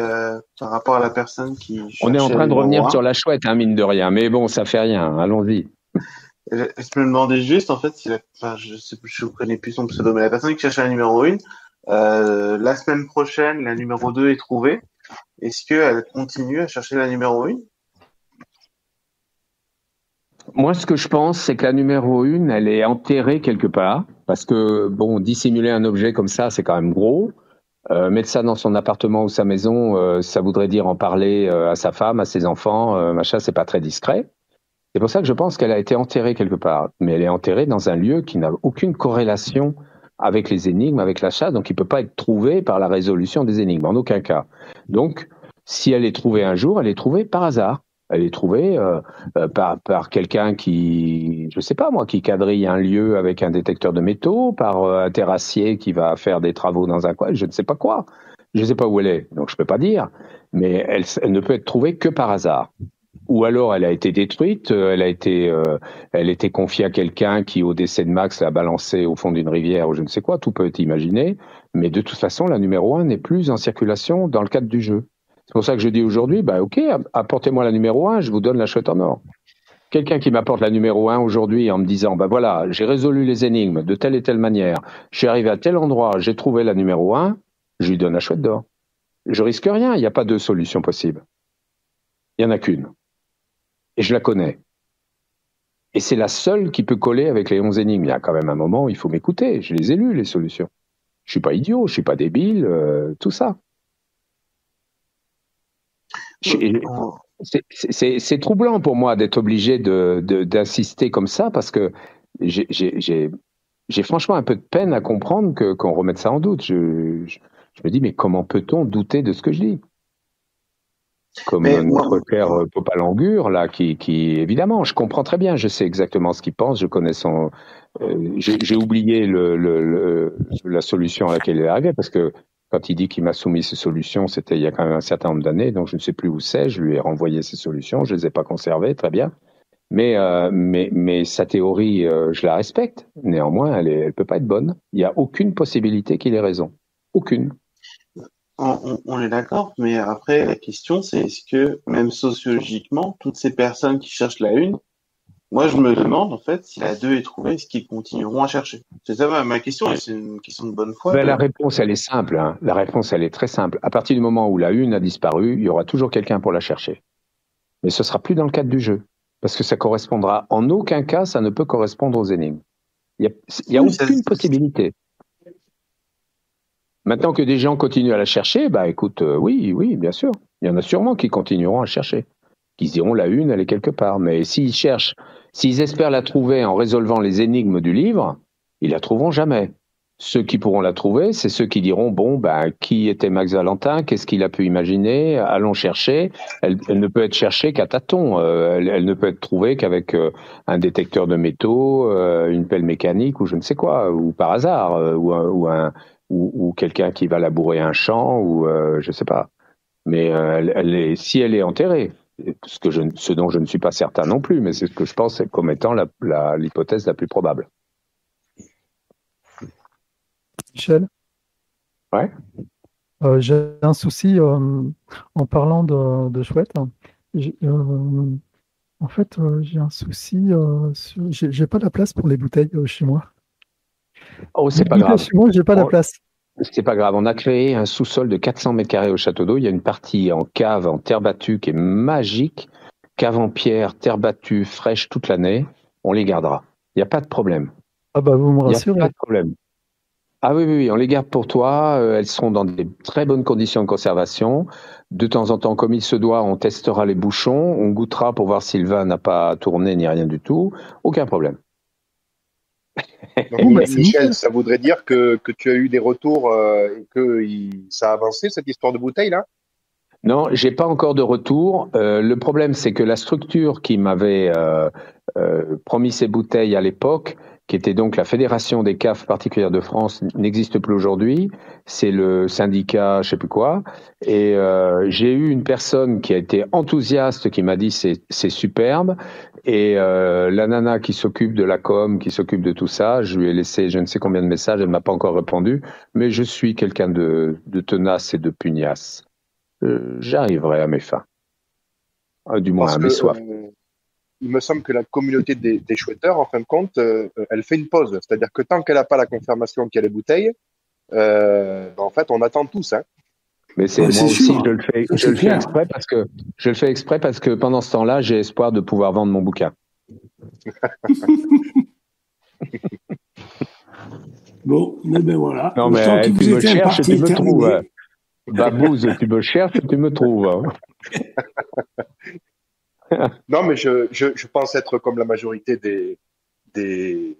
par rapport à la personne qui On est en train de revenir sur la chouette, hein, mine de rien. Mais bon, ça fait rien. Allons-y. Je me demandais juste, en fait, si je ne connais plus son pseudo, mais la personne qui cherchait la numéro 1, la semaine prochaine, la numéro 2 est trouvée. Est-ce qu'elle continue à chercher la numéro 1? Moi, ce que je pense, c'est que la numéro 1, elle est enterrée quelque part. Parce que, bon, dissimuler un objet comme ça, c'est quand même gros. Mettre ça dans son appartement ou sa maison, ça voudrait dire en parler à sa femme, à ses enfants, machin, c'est pas très discret. C'est pour ça que je pense qu'elle a été enterrée quelque part. Mais elle est enterrée dans un lieu qui n'a aucune corrélation avec les énigmes, avec la chasse, donc il peut pas être trouvé par la résolution des énigmes, en aucun cas. Donc, si elle est trouvée un jour, elle est trouvée par hasard. Elle est trouvée par quelqu'un qui, je sais pas moi, qui quadrille un lieu avec un détecteur de métaux, par un terrassier qui va faire des travaux dans un coin, je ne sais pas quoi. Je ne sais pas où elle est, donc je peux pas dire. Mais elle ne peut être trouvée que par hasard. Ou alors elle a été détruite, elle était confiée à quelqu'un qui, au décès de Max, l'a balancée au fond d'une rivière ou je ne sais quoi, tout peut être imaginé. Mais de toute façon, la numéro 1 n'est plus en circulation dans le cadre du jeu. C'est pour ça que je dis aujourd'hui, bah ok, apportez-moi la numéro 1, je vous donne la chouette en or. Quelqu'un qui m'apporte la numéro 1 aujourd'hui en me disant, bah voilà, j'ai résolu les énigmes de telle et telle manière, je suis arrivé à tel endroit, j'ai trouvé la numéro 1, je lui donne la chouette d'or. Je risque rien, il n'y a pas deux solutions possibles. Il n'y en a qu'une. Et je la connais. Et c'est la seule qui peut coller avec les 11 énigmes. Il y a quand même un moment où il faut m'écouter. Je les ai lues, les solutions. Je suis pas idiot, je suis pas débile, tout ça. C'est troublant pour moi d'être obligé d'insister comme ça parce que j'ai franchement un peu de peine à comprendre qu'on remette ça en doute. Je me dis, mais comment peut-on douter de ce que je dis? comme notre cher Popalangure, là, qui, évidemment, je comprends très bien, je sais exactement ce qu'il pense, je connais son... j'ai oublié la solution à laquelle il est arrivé, parce que quand il dit qu'il m'a soumis ses solutions, c'était il y a quand même un certain nombre d'années, donc je ne sais plus où c'est, je lui ai renvoyé ses solutions, je ne les ai pas conservées, très bien. Mais sa théorie, je la respecte. Néanmoins, elle peut pas être bonne. Il n'y a aucune possibilité qu'il ait raison. Aucune. On est d'accord, mais après, la question, c'est est-ce que, même sociologiquement, toutes ces personnes qui cherchent la une, moi, je me demande, en fait, si la 2 est trouvée, est-ce qu'ils continueront à chercher? C'est ça ma question, et c'est une question de bonne foi. La réponse, elle est simple. Hein. La réponse, elle est très simple. À partir du moment où la une a disparu, il y aura toujours quelqu'un pour la chercher. Mais ce sera plus dans le cadre du jeu. Parce que ça correspondra, en aucun cas, ça ne peut correspondre aux énigmes. Il y a aucune possibilité. Maintenant que des gens continuent à la chercher, bah écoute, oui, bien sûr. Il y en a sûrement qui continueront à chercher. Qui se diront la une, elle est quelque part. Mais s'ils cherchent, s'ils espèrent la trouver en résolvant les énigmes du livre, ils la trouveront jamais. Ceux qui pourront la trouver, c'est ceux qui diront, bon, ben, qui était Max Valentin? Qu'est-ce qu'il a pu imaginer? Allons chercher. Elle ne peut être cherchée qu'à tâtons. Elle ne peut être trouvée qu'avec un détecteur de métaux, une pelle mécanique ou je ne sais quoi, ou par hasard, ou quelqu'un qui va labourer un champ, ou je sais pas. Mais si elle est enterrée, ce dont je ne suis pas certain non plus, mais c'est ce que je pense comme étant l'hypothèse la plus probable. Michel? Ouais. J'ai un souci en parlant de chouette. En fait, j'ai un souci. J'ai pas la place pour les bouteilles chez moi. Oh, c'est pas grave. Chez moi, j'ai pas la place. C'est pas grave. On a créé un sous-sol de 400 mètres carrés au Château d'Eau. Il y a une partie en cave, en terre battue, qui est magique. Cave en pierre, terre battue, fraîche toute l'année. On les gardera. Il n'y a pas de problème. Ah bah, vous me rassurez. Il n'y a pas de problème. Ah oui, on les garde pour toi. Elles seront dans des très bonnes conditions de conservation. De temps en temps, comme il se doit, on testera les bouchons, on goûtera pour voir si le vin n'a pas tourné ni rien du tout. Aucun problème. Donc, Michel, ça voudrait dire que tu as eu des retours et que ça a avancé, cette histoire de bouteille là? Non, j'ai pas encore de retour. Le problème, c'est que la structure qui m'avait promis ces bouteilles à l'époque, qui était donc la Fédération des caves particulières de France, n'existe plus aujourd'hui. C'est le syndicat, je sais plus quoi. Et j'ai eu une personne qui a été enthousiaste, qui m'a dit c'est superbe. Et la nana qui s'occupe de la com, qui s'occupe de tout ça, je lui ai laissé je ne sais combien de messages, elle m'a pas encore répondu. Mais je suis quelqu'un de tenace et de pugnace. J'arriverai à mes fins. Du moins à mes soifs. Il me semble que la communauté des chouetteurs, en fin de compte, elle fait une pause. C'est-à-dire que tant qu'elle n'a pas la confirmation qu'il y a les bouteilles, en fait, on attend tous. Hein. Mais moi aussi, je le fais exprès parce que pendant ce temps-là, j'ai espoir de pouvoir vendre mon bouquin. Bon, mais ben voilà. Non, mais tu me cherches, tu me trouves. Babouze, tu me cherches, tu me trouves. Non, mais je pense être comme la majorité des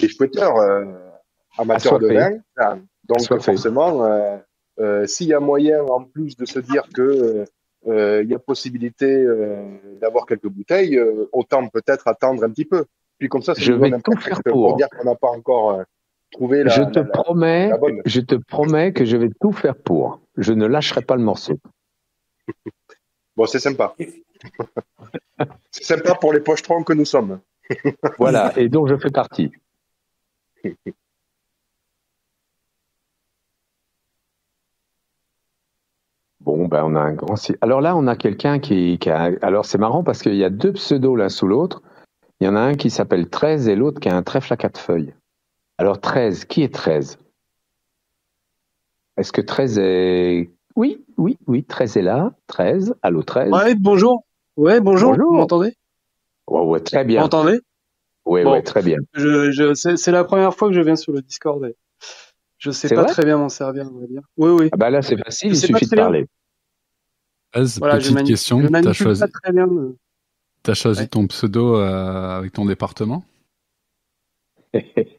chouetteurs amateurs de vin. Donc forcément, s'il y a moyen, en plus de se dire que il y a possibilité d'avoir quelques bouteilles, autant peut-être attendre un petit peu. Puis comme ça, je vais tout faire pour dire qu'on n'a pas encore trouvé la bonne. Je te promets que je vais tout faire pour. Je ne lâcherai pas le morceau. Bon, c'est sympa. C'est sympa pour les pochetrons que nous sommes. Voilà, et dont je fais partie. Bon, ben on a un grand... Alors là, on a quelqu'un qui a... Alors c'est marrant parce qu'il y a deux pseudos l'un sous l'autre. Il y en a un qui s'appelle 13 et l'autre qui a un trèfle à 4 feuilles. Alors 13, qui est 13? Est-ce que 13 est... Oui, 13 est là. 13, allô 13. Ouais, bonjour. Ouais, bonjour. Vous m'entendez? Ouais, très bien. Vous m'entendez? Oui, bon, ouais, très bien. C'est la première fois que je viens sur le Discord. Et je sais pas très bien m'en servir, on va dire. Oui. Ah bah là, c'est facile, il suffit de parler. Voilà, petite question. Je manipule pas très bien. T'as choisi ton pseudo avec ton département?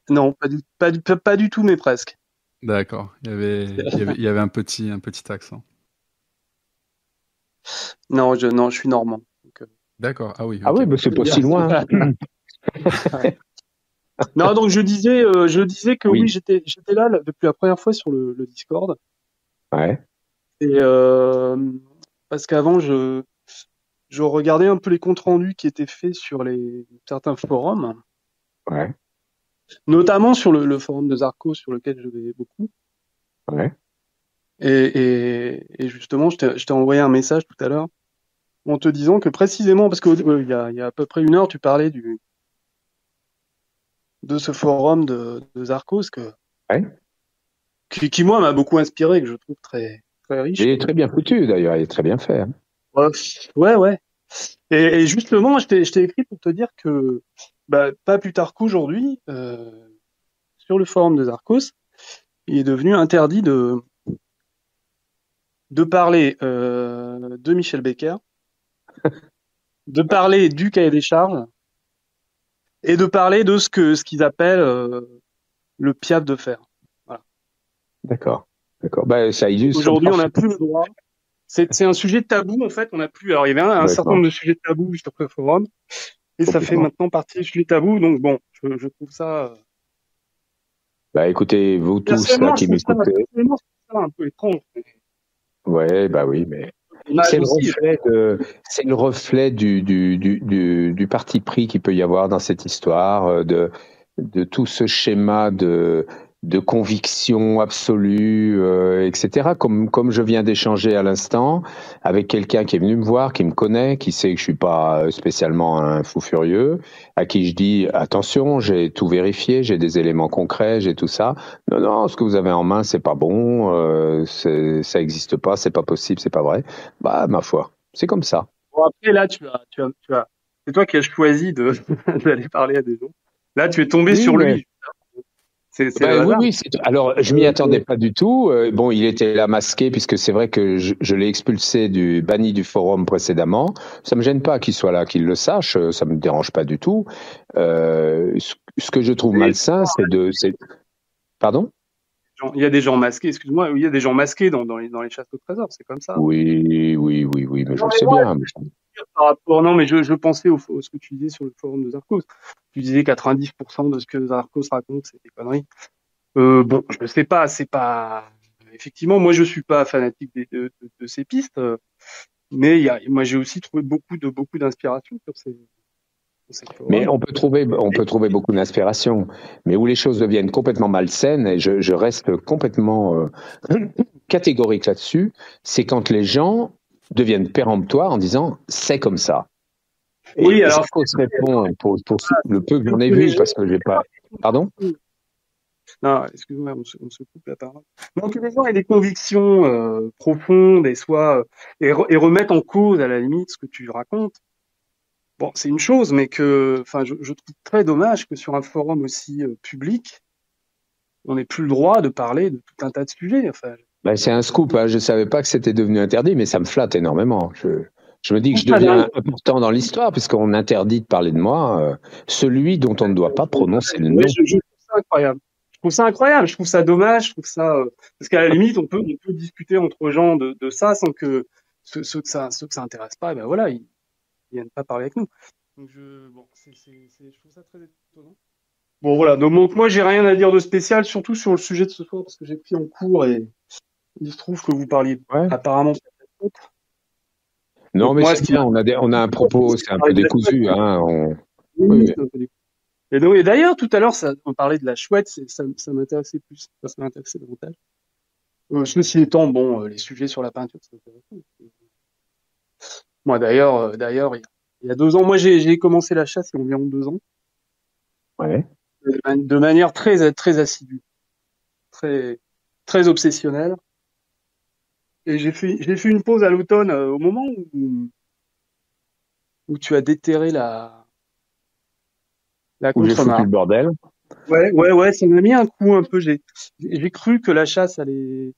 Non, pas du tout, mais presque. D'accord. Il y avait un petit accent. Non, je suis normand. D'accord. Ah oui. Ah oui, mais c'est pas si loin. Non, donc je disais que oui, j'étais là depuis la première fois sur le Discord. Ouais. Et parce qu'avant je regardais un peu les comptes rendus qui étaient faits sur certains forums. Ouais. Notamment sur le forum de Zarco, sur lequel je vais beaucoup. Ouais. Et justement, je t'ai envoyé un message tout à l'heure en te disant que précisément, parce qu'il y a à peu près 1 heure, tu parlais de ce forum de Zarco, qui moi m'a beaucoup inspiré, que je trouve très très riche. Il est très bien foutu d'ailleurs, il est très bien fait. Hein. Ouais. Et justement, je t'ai écrit pour te dire que pas plus tard qu'aujourd'hui, sur le forum de Zarcos, il est devenu interdit de parler de Michel Becker, de parler du cahier des charges et de parler de ce qu'ils appellent le piaf de fer. Voilà. D'accord. Bah, ça illustre. Aujourd'hui, on n'a plus le droit. C'est un sujet tabou en fait. On n'a plus. Alors, il y avait un certain nombre de sujets tabous sur le forum, et ça fait maintenant partie des sujets tabous. Donc bon, je trouve ça. Bah écoutez, vous tous là qui m'écoutez. C'est un peu étrange. Ouais, bah oui, mais c'est le reflet du parti pris qu'il peut y avoir dans cette histoire, de tout ce schéma de conviction absolue, etc. Comme je viens d'échanger à l'instant avec quelqu'un qui est venu me voir, qui me connaît, qui sait que je suis pas spécialement un fou furieux, à qui je dis attention, j'ai tout vérifié, j'ai des éléments concrets, j'ai tout ça. Non, ce que vous avez en main, c'est pas bon, ça existe pas, c'est pas possible, c'est pas vrai. Bah ma foi, c'est comme ça. Bon, après là, tu as, c'est toi qui as choisi d'aller parler à des gens. Là, tu es tombé sur lui. Oui. Alors, je m'y attendais pas du tout. Bon, il était là masqué puisque c'est vrai que je l'ai expulsé banni du forum précédemment. Ça me gêne pas qu'il soit là, qu'il le sache. Ça me dérange pas du tout. Ce que je trouve malsain, Pardon? Il y a des gens masqués. Excuse-moi, il y a des gens masqués dans les châteaux de trésors. C'est comme ça. Oui, mais je le sais bien. Non, mais je pensais à ce que tu disais sur le forum de Zarcos. Tu disais 90% de ce que Zarcos raconte, c'est des conneries. Bon, je ne sais pas, c'est pas. Effectivement, moi, je suis pas fanatique de ces pistes, mais moi, j'ai aussi trouvé beaucoup d'inspiration sur ces. Mais on peut trouver beaucoup d'inspiration, mais où les choses deviennent complètement malsaines, et je reste complètement catégorique là-dessus, c'est quand les gens deviennent péremptoires en disant c'est comme ça. Oui, alors. Zarcos répond pour le peu que j'en ai vu, parce que j'ai pas. Pardon? Non, excuse-moi, on se coupe la parole. Donc les gens aient des convictions profondes et remettent en cause à la limite ce que tu racontes. Bon, c'est une chose, mais je trouve très dommage que sur un forum aussi public, on n'ait plus le droit de parler de tout un tas de sujets. Enfin, c'est un scoop, hein. Je savais pas que c'était devenu interdit, mais ça me flatte énormément. Je me dis que je deviens important dans l'histoire puisqu'on interdit de parler de moi, celui dont on ne doit pas prononcer le nom. Je trouve ça incroyable. Je trouve ça dommage, je trouve ça parce qu'à la limite on peut discuter entre gens de ça sans que ceux que ça intéresse pas, ben voilà, ils viennent pas parler avec nous. Donc je trouve ça très étonnant. Bon voilà, donc moi j'ai rien à dire de spécial, surtout sur le sujet de ce soir parce que j'ai pris en cours et il se trouve que vous parliez apparemment peut-être. Non, mais c'est bien, on a un propos, c'est un peu décousu, hein. Oui. Et d'ailleurs, tout à l'heure, on parlait de la chouette, ça m'intéressait plus, ça m'intéressait davantage. Ceci étant, bon, les sujets sur la peinture, c'est intéressant. Moi, d'ailleurs, il y a 2 ans, moi, j'ai commencé la chasse il y a environ 2 ans. Ouais. De manière très, très assidue, très, très obsessionnelle. Et j'ai fait une pause à l'automne, au moment où tu as déterré la où j'ai foutu le bordel. Ouais, ça m'a mis un coup un peu. J'ai cru que la chasse allait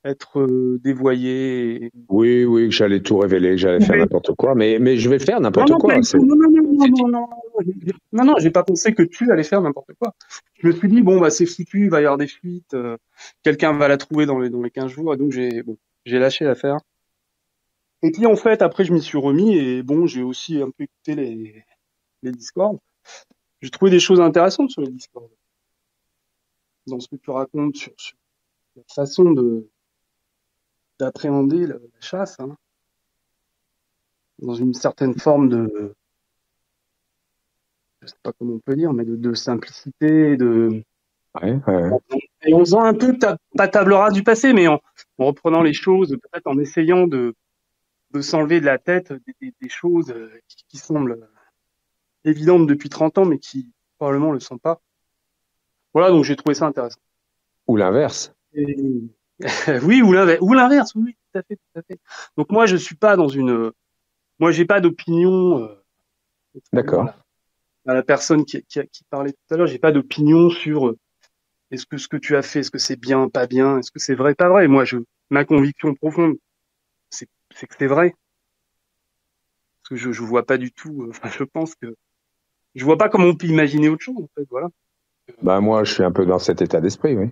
être dévoyée. Oui, que j'allais tout révéler, que j'allais faire n'importe quoi, mais je vais faire n'importe quoi. Non, j'ai pas pensé que tu allais faire n'importe quoi. Je me suis dit, bon, c'est foutu, il va y avoir des fuites, quelqu'un va la trouver dans les 15 jours, et donc j'ai lâché l'affaire. Et puis en fait, après, je m'y suis remis et bon, j'ai aussi un peu écouté les Discords. J'ai trouvé des choses intéressantes sur les Discords. Dans ce que tu racontes sur la façon d'appréhender la chasse, hein, dans une certaine forme de, je sais pas comment on peut dire, mais de simplicité, Ouais. et en faisant un peu pas table rase du passé, mais en reprenant les choses, peut-être en essayant de s'enlever de la tête des choses qui semblent évidentes depuis 30 ans, mais qui probablement le sont pas. Voilà, donc j'ai trouvé ça intéressant. Ou l'inverse. Et... oui, ou l'inverse, oui, tout à fait. Donc moi, je suis pas moi, j'ai pas d'opinion. D'accord. À la personne qui parlait tout à l'heure, j'ai pas d'opinion sur est-ce que ce que tu as fait, est-ce que c'est bien, pas bien, est-ce que c'est vrai, pas vrai. Moi, ma conviction profonde, c'est que c'est vrai. Parce que je vois pas du tout. Je pense que je vois pas comment on peut imaginer autre chose, en fait. Voilà. Bah moi, je suis un peu dans cet état d'esprit, oui.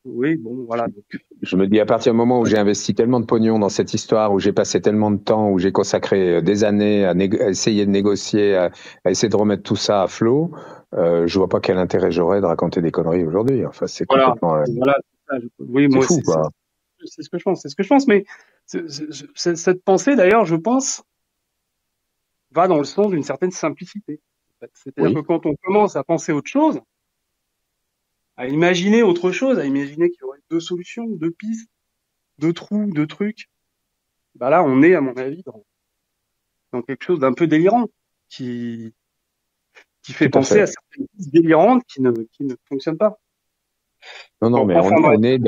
Oui, bon, voilà. Donc... Je me dis, à partir du moment où j'ai investi tellement de pognon dans cette histoire, où j'ai passé tellement de temps, où j'ai consacré des années à essayer de négocier, à essayer de remettre tout ça à flot, je vois pas quel intérêt j'aurais de raconter des conneries aujourd'hui. Enfin, c'est complètement... Voilà. Oui, moi, fou, quoi. C'est ce que je pense. Mais cette pensée, d'ailleurs, je pense, va dans le sens d'une certaine simplicité. En fait. C'est-à-dire que quand on commence à penser autre chose, à imaginer autre chose, à imaginer qu'il y aurait 2 solutions, 2 pistes, 2 trous, 2 trucs, bah là, on est, à mon avis, dans quelque chose d'un peu délirant, qui fait penser à certaines pistes délirantes qui ne fonctionnent pas. Non, mais on est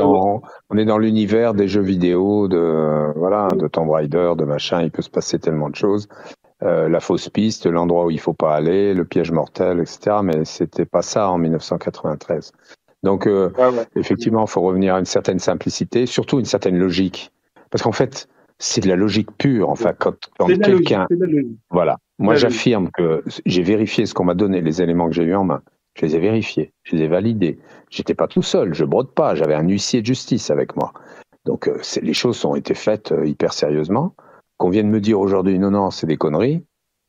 dans l'univers des jeux vidéo, de Tomb Raider, de machin, il peut se passer tellement de choses. La fausse piste, l'endroit où il faut pas aller, le piège mortel, etc. Mais c'était pas ça en 1993. Donc, effectivement, il faut revenir à une certaine simplicité, surtout une certaine logique. Parce qu'en fait, c'est de la logique pure. Enfin, quand quelqu'un... Voilà. Moi, j'affirme que j'ai vérifié ce qu'on m'a donné, les éléments que j'ai eu en main. Je les ai vérifiés, je les ai validés. J'étais pas tout seul, je brode pas. J'avais un huissier de justice avec moi. Donc, les choses ont été faites hyper sérieusement. Qu'on vienne me dire aujourd'hui, non, c'est des conneries.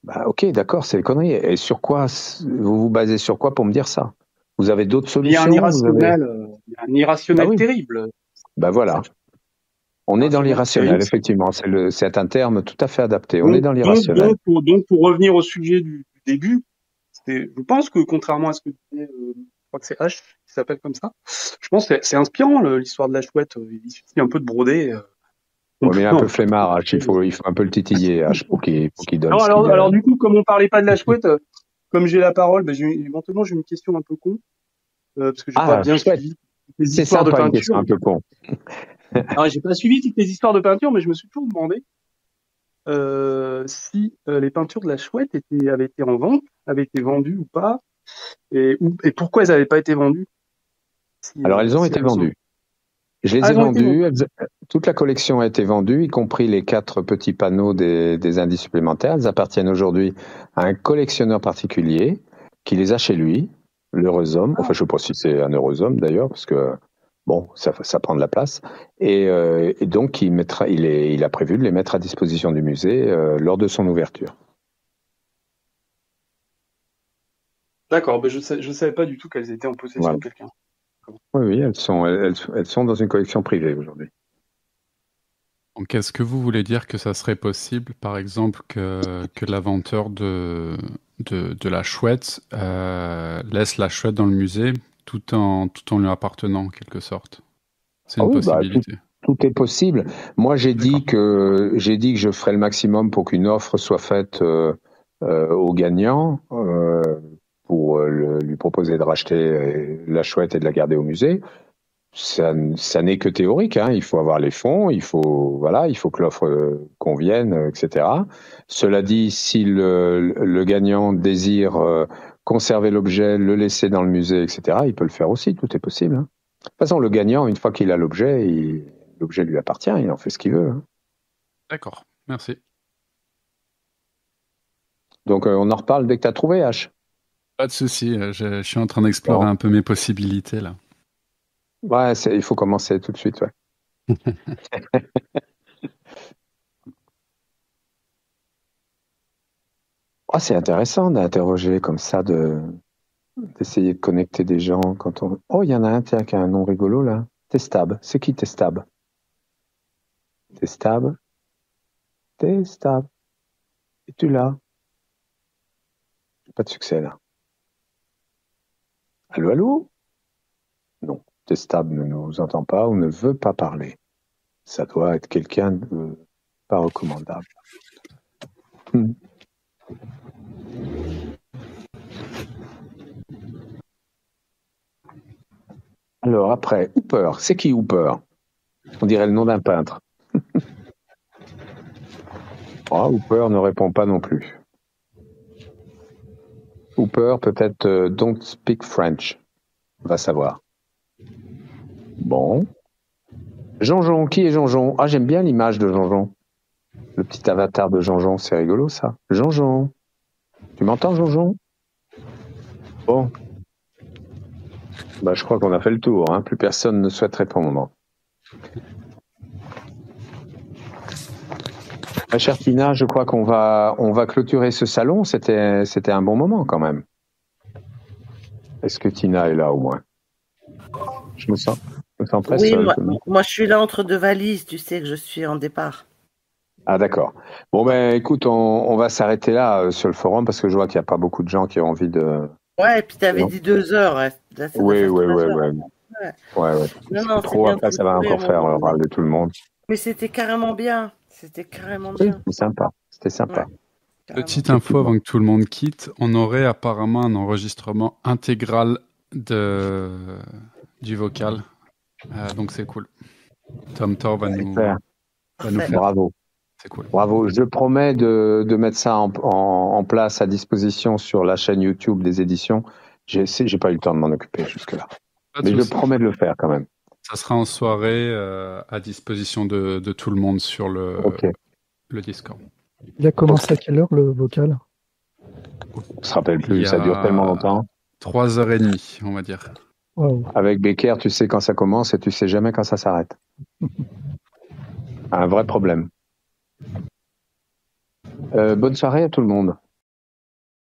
Bah, ok, d'accord, c'est des conneries. Et sur quoi, vous vous basez sur quoi pour me dire ça? Vous avez d'autres solutions? Il y a un irrationnel terrible. Bah voilà. On est dans l'irrationnel, effectivement. C'est un terme tout à fait adapté. On est dans l'irrationnel. Donc, pour revenir au sujet du début, je pense que contrairement à ce que disait, je crois que c'est H qui s'appelle comme ça, je pense que c'est inspirant l'histoire de la chouette. Il suffit un peu de broder. Ouais, mais un peu flemmard, H. Il faut un peu le titiller, H, pour qu'il donne. Non, alors du coup, comme on parlait pas de la chouette, comme j'ai la parole, éventuellement j'ai une question un peu con, parce que j'ai pas bien suivi les histoires de peinture. C'est un peu con. Alors, j'ai pas suivi toutes les histoires de peinture, mais je me suis toujours demandé si les peintures de la chouette avaient été en vente, avaient été vendues ou pas, et pourquoi elles n'avaient pas été vendues. Alors, elles ont été vendues. Je les ai vendues. Toute la collection a été vendue, y compris les 4 petits panneaux des indices supplémentaires. Elles appartiennent aujourd'hui à un collectionneur particulier qui les a chez lui, l'heureux homme. Enfin, je ne sais pas si c'est un heureux homme d'ailleurs, parce que bon, ça prend de la place. Et donc, il a prévu de les mettre à disposition du musée lors de son ouverture. D'accord, je savais pas du tout qu'elles étaient en possession de quelqu'un. Oui, elles sont dans une collection privée aujourd'hui. Donc, est-ce que vous voulez dire que ça serait possible, par exemple, que l'inventeur de la chouette laisse la chouette dans le musée tout en lui appartenant, en quelque sorte? C'est une possibilité. Tout est possible. Moi, j'ai dit que je ferais le maximum pour qu'une offre soit faite aux gagnants pour lui proposer de racheter la chouette et de la garder au musée. Ça n'est que théorique, hein. Il faut avoir les fonds, il faut que l'offre convienne, etc. Cela dit, si le gagnant désire conserver l'objet, le laisser dans le musée, etc., il peut le faire aussi, tout est possible. Hein. De toute façon, le gagnant, une fois qu'il a l'objet, l'objet lui appartient, il en fait ce qu'il veut. Hein. D'accord, merci. Donc on en reparle dès que tu as trouvé, H. Pas de souci, je suis en train d'explorer un peu mes possibilités là. Ouais, il faut commencer tout de suite, ouais. Oh, c'est intéressant d'interroger comme ça, d'essayer de connecter des gens quand on. Oh, il y en a un tiens, qui a un nom rigolo là. Testab. C'est qui Testab? Testab. Testab. Es-tu là? Pas de succès là. Allô, allô? Non, Testab ne nous entend pas ou ne veut pas parler. Ça doit être quelqu'un de pas recommandable. Alors après, Hooper. C'est qui Hooper? On dirait le nom d'un peintre. Hooper ne répond pas non plus. Hooper, peut-être Don't Speak French. On va savoir. Bon. Jean-Jean, qui est Jean-Jean? Ah, j'aime bien l'image de Jean-Jean. Le petit avatar de Jean-Jean, c'est rigolo ça. Jean-Jean. Tu m'entends, Jean-Jean? Bon. Bah, je crois qu'on a fait le tour. Hein. Plus personne ne souhaite répondre. Ma chère Tina, je crois qu'on va clôturer ce salon. C'était un bon moment quand même. Est-ce que Tina est là au moins? Je me sens très Oui, seul. moi je suis là entre deux valises, tu sais que je suis en départ. Ah d'accord. Bon ben écoute, on va s'arrêter là sur le forum parce que je vois qu'il n'y a pas beaucoup de gens qui ont envie de... Ouais, et puis tu avais dit 2 heures. Là, Oui. Ouais. Non, trop, après ça va encore faire râler tout le monde. Mais c'était carrément bien. C'était sympa. C'était sympa. Ouais. Petite info avant que tout le monde quitte, on aurait apparemment un enregistrement intégral du vocal. Donc c'est cool. Tom Thor va nous faire. Bravo. C'est cool. Bravo. Je promets de mettre ça en place à disposition sur la chaîne YouTube des éditions. J'ai pas eu le temps de m'en occuper jusque-là. Mais je promets de le faire quand même. Ça sera en soirée à disposition de tout le monde sur le Discord. Il a commencé à quelle heure le vocal? On se rappelle plus, ça dure tellement longtemps. 3h30, on va dire. Wow. Avec Becker, tu sais quand ça commence et tu sais jamais quand ça s'arrête. Un vrai problème. Bonne soirée à tout le monde.